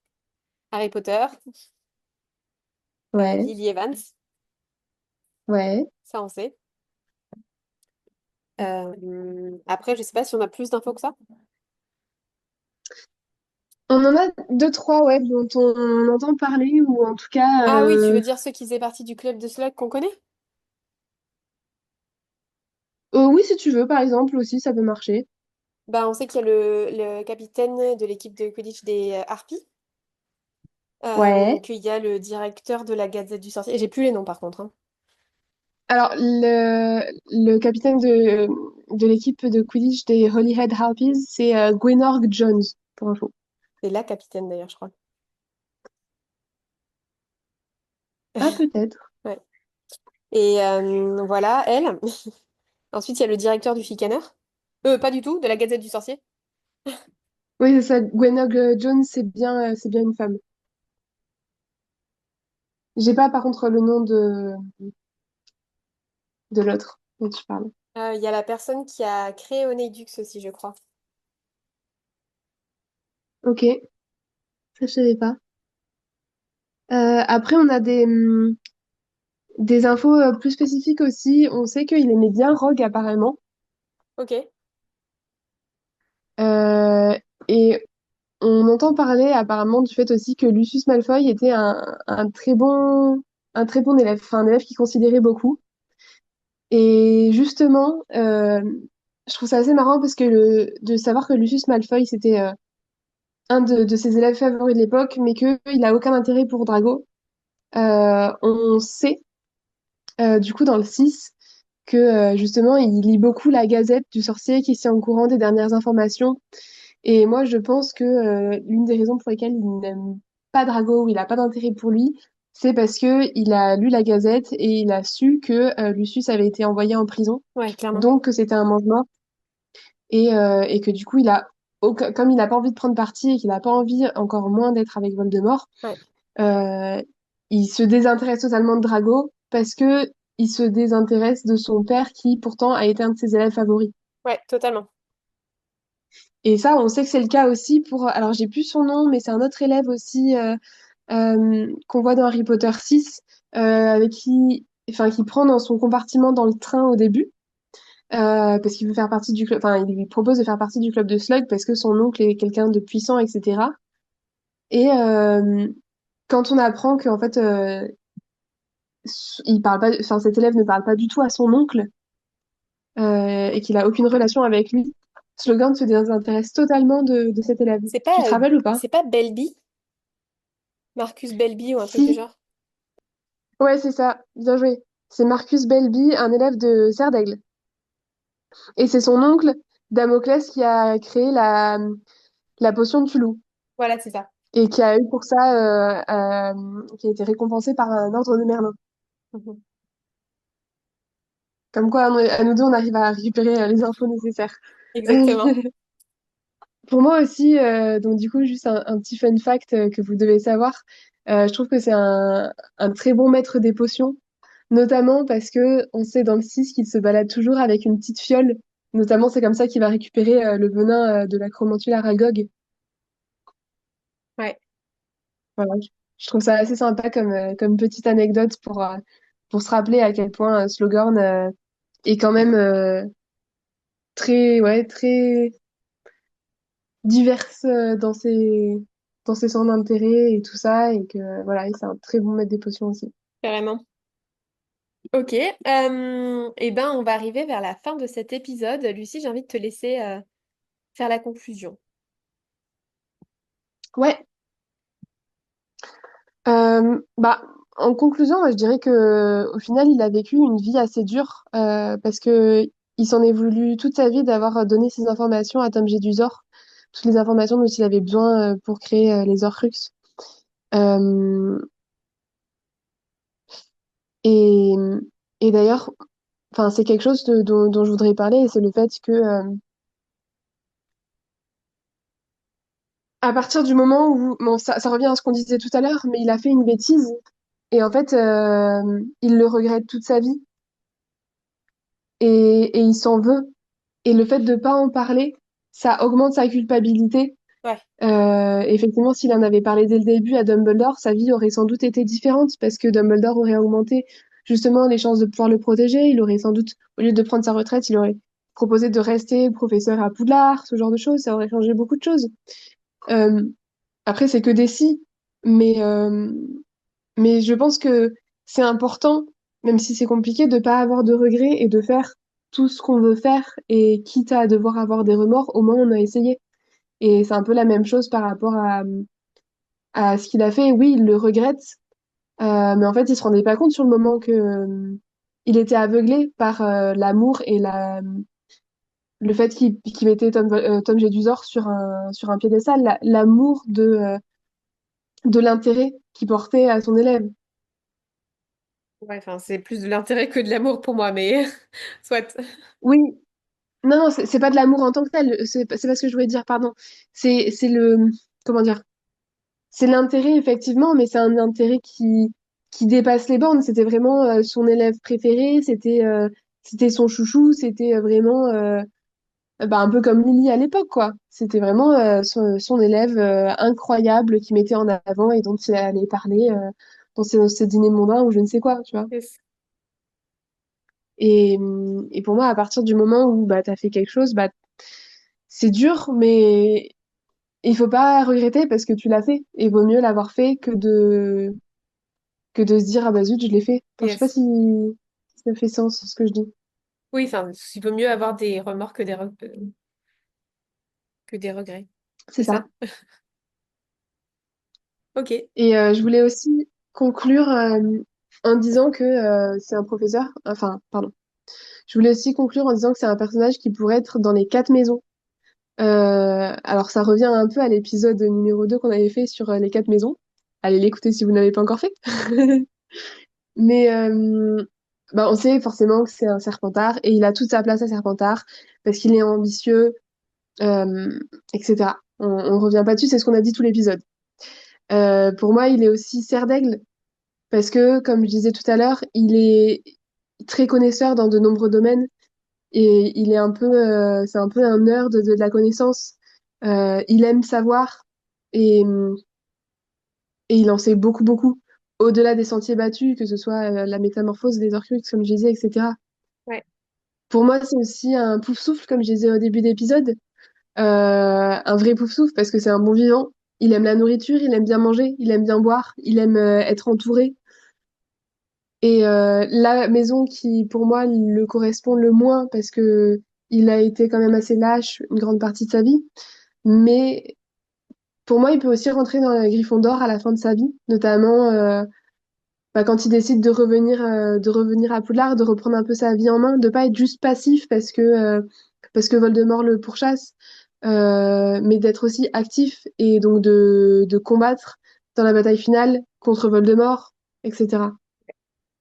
Speaker 1: Harry Potter,
Speaker 2: Ouais,
Speaker 1: Lily Evans,
Speaker 2: ouais.
Speaker 1: ça on sait. Après, je sais pas si on a plus d'infos que ça.
Speaker 2: On en a deux, trois, ouais, dont on entend parler, ou en tout cas,
Speaker 1: Ah oui, tu veux dire ceux qui faisaient partie du club de Slug qu'on connaît?
Speaker 2: oui, si tu veux, par exemple, aussi, ça peut marcher.
Speaker 1: Ben, on sait qu'il y a le capitaine de l'équipe de Quidditch des Harpies.
Speaker 2: Ouais.
Speaker 1: qu'il y a le directeur de la Gazette du Sorcier. Et j'ai plus les noms par contre, hein.
Speaker 2: Alors, le capitaine de l'équipe de Quidditch des Holyhead Harpies, c'est Gwenorgh Jones, pour info.
Speaker 1: C'est la capitaine d'ailleurs, je crois.
Speaker 2: Ah, peut-être.
Speaker 1: Ouais. Et voilà, elle. Ensuite, il y a le directeur du Chicaner. Pas du tout, de la Gazette du Sorcier.
Speaker 2: Oui, c'est ça. Gwenorgh Jones, c'est bien une femme. J'ai pas, par contre, le nom de l'autre dont tu parles.
Speaker 1: Il y a la personne qui a créé Oneidux aussi, je crois.
Speaker 2: Ok, ça, je savais pas. Après, on a des infos plus spécifiques aussi. On sait qu'il aimait bien Rogue, apparemment.
Speaker 1: Ok,
Speaker 2: Euh, et on entend parler apparemment du fait aussi que Lucius Malfoy était un très bon élève, enfin un élève qui considérait beaucoup. Et justement, je trouve ça assez marrant parce que de savoir que Lucius Malfoy c'était un de ses élèves favoris de l'époque, mais qu'il a aucun intérêt pour Drago. On sait du coup dans le 6 que justement il lit beaucoup la Gazette du Sorcier qui s'est en courant des dernières informations. Et moi, je pense que l'une des raisons pour lesquelles il n'aime pas Drago ou il n'a pas d'intérêt pour lui, c'est parce que il a lu la Gazette et il a su que Lucius avait été envoyé en prison,
Speaker 1: ouais, clairement.
Speaker 2: donc que c'était un mange-mort et que du coup, comme il n'a pas envie de prendre parti et qu'il n'a pas envie encore moins d'être avec Voldemort,
Speaker 1: Ouais,
Speaker 2: euh, il se désintéresse totalement de Drago parce que il se désintéresse de son père qui pourtant a été un de ses élèves favoris.
Speaker 1: ouais, totalement.
Speaker 2: Et ça, on sait que c'est le cas aussi pour. Alors, j'ai plus son nom, mais c'est un autre élève aussi qu'on voit dans Harry Potter 6, avec qui prend dans son compartiment dans le train au début, parce qu'il veut faire partie du club. Enfin, il lui propose de faire partie du club de Slug parce que son oncle est quelqu'un de puissant, etc. Et quand on apprend qu'en fait, il parle pas, enfin, cet élève ne parle pas du tout à son oncle et qu'il a aucune relation avec lui, Slogan se désintéresse totalement de cet élève. Tu te rappelles ou pas?
Speaker 1: C'est pas Belby, Marcus Belby ou un truc du
Speaker 2: Si.
Speaker 1: genre.
Speaker 2: Ouais, c'est ça. Bien joué. C'est Marcus Belby, un élève de Serdaigle. Et c'est son oncle, Damoclès, qui a créé la potion de Tulou.
Speaker 1: Voilà, c'est ça.
Speaker 2: Et qui a eu pour ça, qui a été récompensé par un ordre de Merlin.
Speaker 1: Mhm.
Speaker 2: Comme quoi, à nous deux, on arrive à récupérer les infos nécessaires.
Speaker 1: Exactement.
Speaker 2: Pour moi aussi, donc du coup, juste un petit fun fact que vous devez savoir. Je trouve que c'est un très bon maître des potions. Notamment parce que on sait dans le 6 qu'il se balade toujours avec une petite fiole. Notamment, c'est comme ça qu'il va récupérer le venin de la Chromontule Aragog.
Speaker 1: Ouais,
Speaker 2: Voilà. Je trouve ça assez sympa comme petite anecdote pour se rappeler à quel point Slughorn est quand même très diverse dans ses centres d'intérêt et tout ça. Et que voilà, et c'est un très bon maître des potions aussi.
Speaker 1: carrément. Ok, et ben on va arriver vers la fin de cet épisode. Lucie, j'ai envie de te laisser faire la conclusion.
Speaker 2: Ouais, bah, en conclusion, moi, je dirais que au final, il a vécu une vie assez dure parce que il s'en est voulu toute sa vie d'avoir donné ces informations à Tom Jedusor, toutes les informations dont il avait besoin pour créer les Horcruxes. Euh, et et d'ailleurs, enfin, c'est quelque chose dont je voudrais parler, et c'est le fait que à partir du moment où, bon, ça revient à ce qu'on disait tout à l'heure, mais il a fait une bêtise et en fait, il le regrette toute sa vie et il s'en veut. Et le fait de pas en parler, ça augmente sa culpabilité.
Speaker 1: Ouais,
Speaker 2: Effectivement, s'il en avait parlé dès le début à Dumbledore, sa vie aurait sans doute été différente parce que Dumbledore aurait augmenté justement les chances de pouvoir le protéger. Il aurait sans doute, au lieu de prendre sa retraite, il aurait proposé de rester professeur à Poudlard, ce genre de choses. Ça aurait changé beaucoup de choses. Euh, Après, c'est que des si, mais, euh, mais je pense que c'est important, même si c'est compliqué, de pas avoir de regrets et de faire tout ce qu'on veut faire et quitte à devoir avoir des remords, au moins on a essayé. Et c'est un peu la même chose par rapport à ce qu'il a fait. Oui, il le regrette, mais en fait, il se rendait pas compte sur le moment que il était aveuglé par l'amour et le fait qu'il mettait Tom Jedusor sur un piédestal, l'amour de l'intérêt qu'il portait à son élève.
Speaker 1: Ouais, enfin, c'est plus de l'intérêt que de l'amour pour moi, mais soit.
Speaker 2: Oui, non, non, c'est pas de l'amour en tant que tel, c'est pas ce que je voulais dire, pardon. C'est le, comment dire, c'est l'intérêt, effectivement, mais c'est un intérêt qui dépasse les bornes. C'était vraiment son élève préféré, c'était son chouchou, c'était vraiment bah, un peu comme Lily à l'époque, quoi. C'était vraiment son élève incroyable qui mettait en avant et dont il allait parler dans ses dîners mondains ou je ne sais quoi, tu vois.
Speaker 1: Yes.
Speaker 2: Et pour moi, à partir du moment où bah, tu as fait quelque chose, bah, c'est dur, mais il faut pas regretter parce que tu l'as fait. Et vaut mieux l'avoir fait que de se dire, ah bah zut, je l'ai fait. Enfin, je sais pas
Speaker 1: Yes.
Speaker 2: si ça fait sens ce que je dis.
Speaker 1: Oui, enfin, il vaut mieux avoir des remords que des regrets. C'est
Speaker 2: C'est
Speaker 1: ça.
Speaker 2: ça.
Speaker 1: Ok.
Speaker 2: Et je voulais aussi conclure en disant que c'est un professeur, enfin, pardon. Je voulais aussi conclure en disant que c'est un personnage qui pourrait être dans les quatre maisons. Alors, ça revient un peu à l'épisode numéro 2 qu'on avait fait sur les quatre maisons. Allez l'écouter si vous n'avez pas encore fait. Mais bah, on sait forcément que c'est un Serpentard et il a toute sa place à Serpentard parce qu'il est ambitieux, euh, etc. On revient pas dessus, c'est ce qu'on a dit tout l'épisode. Pour moi, il est aussi Serre d'Aigle parce que, comme je disais tout à l'heure, il est très connaisseur dans de nombreux domaines et il est un peu, c'est un peu un nerd de la connaissance. Il aime savoir et, et il en sait beaucoup, beaucoup. Au-delà des sentiers battus, que ce soit la métamorphose des Horcruxes, comme je disais, etc.
Speaker 1: Ouais.
Speaker 2: Pour moi, c'est aussi un pouf souffle, comme je disais au début d'épisode. Un vrai pouf souffle parce que c'est un bon vivant. Il aime la nourriture, il aime bien manger, il aime bien boire, il aime être entouré. Et la maison qui, pour moi, le correspond le moins parce que il a été quand même assez lâche une grande partie de sa vie. Mais pour moi, il peut aussi rentrer dans la Gryffondor à la fin de sa vie, notamment bah, quand il décide de revenir à Poudlard, de reprendre un peu sa vie en main, de pas être juste passif parce que Voldemort le pourchasse, mais d'être aussi actif et donc de combattre dans la bataille finale contre Voldemort, etc.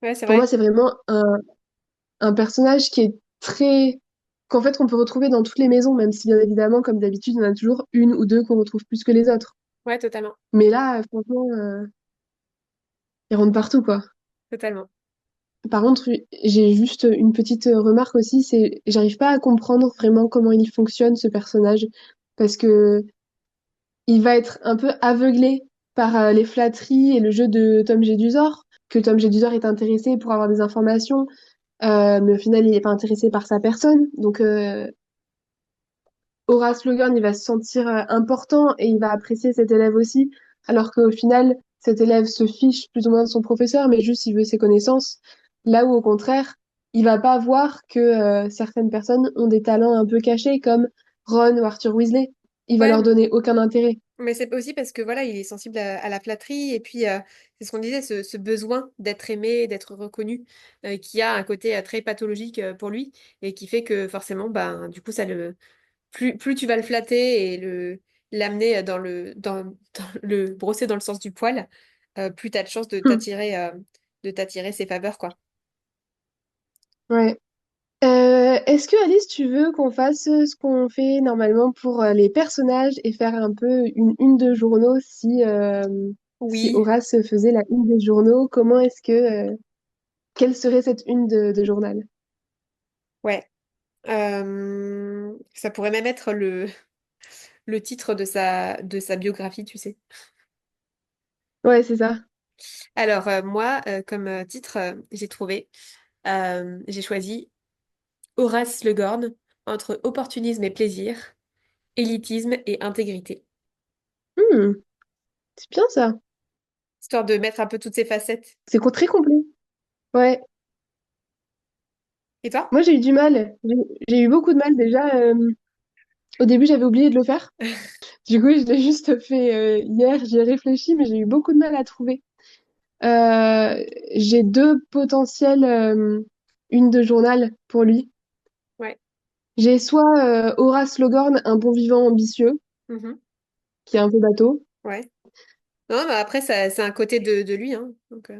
Speaker 1: Ouais, c'est
Speaker 2: Pour moi,
Speaker 1: vrai.
Speaker 2: c'est vraiment un personnage qui est très qu'en fait qu'on peut retrouver dans toutes les maisons, même si bien évidemment, comme d'habitude, il y en a toujours une ou deux qu'on retrouve plus que les autres.
Speaker 1: Ouais, totalement.
Speaker 2: Mais là, franchement, il rentre partout, quoi.
Speaker 1: Totalement.
Speaker 2: Par contre, j'ai juste une petite remarque aussi, c'est j'arrive pas à comprendre vraiment comment il fonctionne ce personnage parce que il va être un peu aveuglé par les flatteries et le jeu de Tom Jedusor, que Tom Jedusor est intéressé pour avoir des informations, mais au final il n'est pas intéressé par sa personne. Donc Horace Logan, il va se sentir important et il va apprécier cet élève aussi, alors qu'au final, cet élève se fiche plus ou moins de son professeur, mais juste il veut ses connaissances. Là où au contraire, il va pas voir que certaines personnes ont des talents un peu cachés, comme Ron ou Arthur Weasley. Il va leur
Speaker 1: Ouais,
Speaker 2: donner aucun intérêt.
Speaker 1: mais c'est aussi parce que voilà, il est sensible à la flatterie et puis c'est ce qu'on disait, ce besoin d'être aimé, d'être reconnu, qui a un côté très pathologique pour lui et qui fait que forcément, ben, du coup, plus tu vas le flatter et l'amener dans le brosser dans le sens du poil, plus tu as de chances
Speaker 2: Hmm.
Speaker 1: de t'attirer ses faveurs, quoi.
Speaker 2: Ouais. Est-ce que Alice, tu veux qu'on fasse ce qu'on fait normalement pour les personnages et faire un peu une de journaux si
Speaker 1: Oui,
Speaker 2: Horace faisait la une des journaux, comment est-ce que quelle serait cette une de journal?
Speaker 1: ouais. Ça pourrait même être le titre de sa biographie, tu sais.
Speaker 2: Ouais, c'est ça.
Speaker 1: Alors, moi, comme titre, j'ai trouvé, j'ai choisi Horace Le Gorn entre opportunisme et plaisir, élitisme et intégrité.
Speaker 2: Hmm, c'est bien ça.
Speaker 1: Histoire de mettre un peu toutes ces facettes.
Speaker 2: Très complet. Ouais.
Speaker 1: Et toi?
Speaker 2: Moi, j'ai eu du mal. J'ai eu beaucoup de mal déjà. Au début, j'avais oublié de le faire. Du coup, je l'ai juste fait hier, j'y ai réfléchi, mais j'ai eu beaucoup de mal à trouver. Euh, j'ai deux potentiels une de journal pour lui.
Speaker 1: Ouais.
Speaker 2: J'ai soit Horace Logorn, un bon vivant ambitieux,
Speaker 1: Mhm.
Speaker 2: qui est un peu bateau.
Speaker 1: Ouais. Non, bah après, ça, c'est un côté de lui, hein. Donc,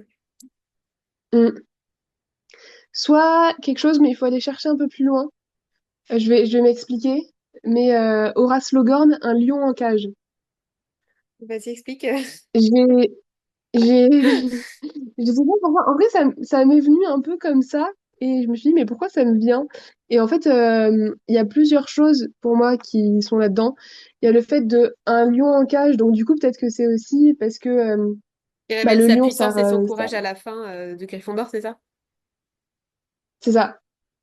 Speaker 2: Mm. Soit quelque chose, mais il faut aller chercher un peu plus loin. Je vais m'expliquer. Mais Horace Logorn, un lion en cage.
Speaker 1: vas-y, explique.
Speaker 2: J'ai, j'ai, je sais pas pourquoi. En vrai, ça m'est venu un peu comme ça. Et je me suis dit, mais pourquoi ça me vient? Et en fait, il y a plusieurs choses pour moi qui sont là-dedans. Il y a le fait de un lion en cage. Donc, du coup, peut-être que c'est aussi parce que
Speaker 1: Il
Speaker 2: bah,
Speaker 1: révèle
Speaker 2: le
Speaker 1: sa
Speaker 2: lion,
Speaker 1: puissance et son courage à la fin de Gryffondor, c'est ça?
Speaker 2: c'est ça.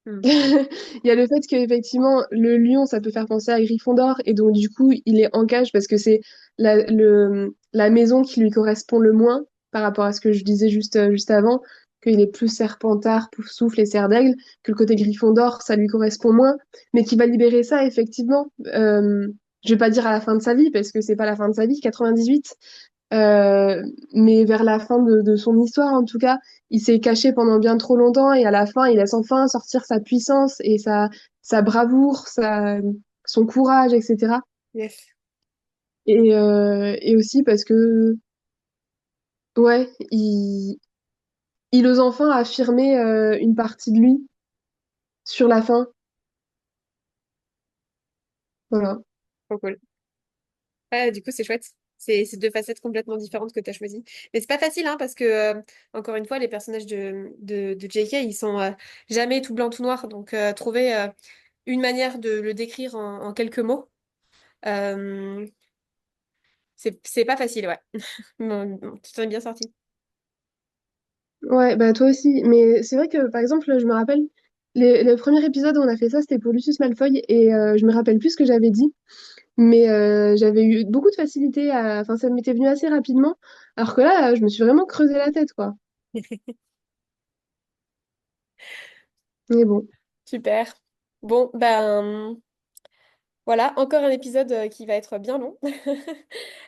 Speaker 1: Hmm.
Speaker 2: Il y a le fait qu'effectivement, le lion, ça peut faire penser à Gryffondor, et donc du coup, il est en cage parce que c'est la maison qui lui correspond le moins par rapport à ce que je disais juste avant, qu'il est plus Serpentard, Poufsouffle et Serre d'Aigle, que le côté Gryffondor, ça lui correspond moins, mais qui va libérer ça, effectivement. Je vais pas dire à la fin de sa vie, parce que c'est pas la fin de sa vie, 98, euh, mais vers la fin de son histoire, en tout cas, il s'est caché pendant bien trop longtemps et à la fin, il laisse enfin sortir sa puissance et sa bravoure, son courage, etc.
Speaker 1: Yes.
Speaker 2: Et aussi parce que, ouais, il ose enfin affirmer une partie de lui sur la fin. Voilà.
Speaker 1: Trop cool. Ouais, du coup, c'est chouette. C'est deux facettes complètement différentes que tu as choisies. Mais c'est pas facile, hein, parce que, encore une fois, les personnages de JK, ils sont jamais tout blanc, tout noir. Donc, trouver une manière de le décrire en quelques mots, euh, c'est pas facile, ouais. Bon, tu t'en es bien sorti.
Speaker 2: Ouais, bah toi aussi. Mais c'est vrai que, par exemple, je me rappelle, le premier épisode où on a fait ça, c'était pour Lucius Malfoy, et je me rappelle plus ce que j'avais dit. Mais j'avais eu beaucoup de facilité à... Enfin, ça m'était venu assez rapidement. Alors que là, je me suis vraiment creusé la tête, quoi. Mais bon.
Speaker 1: Super. Bon, ben, voilà, encore un épisode qui va être bien long.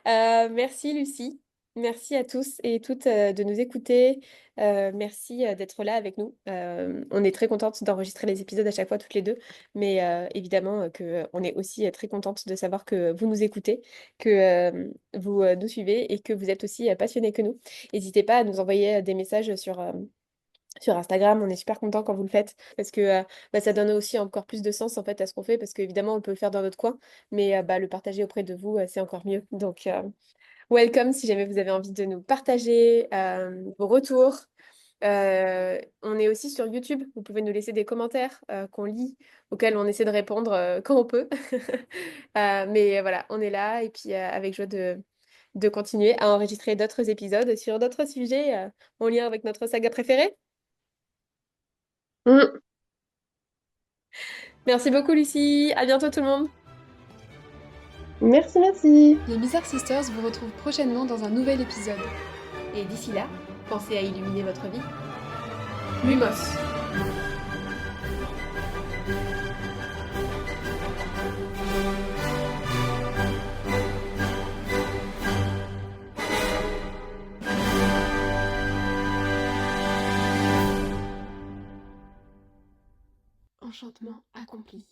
Speaker 1: Merci Lucie. Merci à tous et toutes de nous écouter. Merci d'être là avec nous. On est très contente d'enregistrer les épisodes à chaque fois toutes les deux, mais évidemment que on est aussi très contente de savoir que vous nous écoutez, que vous nous suivez et que vous êtes aussi passionnés que nous. N'hésitez pas à nous envoyer des messages sur Instagram. On est super content quand vous le faites parce que bah, ça donne aussi encore plus de sens en fait à ce qu'on fait parce qu'évidemment on peut le faire dans notre coin, mais bah, le partager auprès de vous, c'est encore mieux. Donc welcome si jamais vous avez envie de nous partager vos retours. On est aussi sur YouTube. Vous pouvez nous laisser des commentaires qu'on lit, auxquels on essaie de répondre quand on peut. Mais voilà, on est là et puis avec joie de continuer à enregistrer d'autres épisodes sur d'autres sujets en lien avec notre saga préférée.
Speaker 2: Mm.
Speaker 1: Merci beaucoup, Lucie. À bientôt, tout le monde.
Speaker 2: Merci, merci.
Speaker 1: Les Bizarre Sisters vous retrouvent prochainement dans un nouvel épisode. Et d'ici là, pensez à illuminer votre vie. Lumos. Enchantement accompli.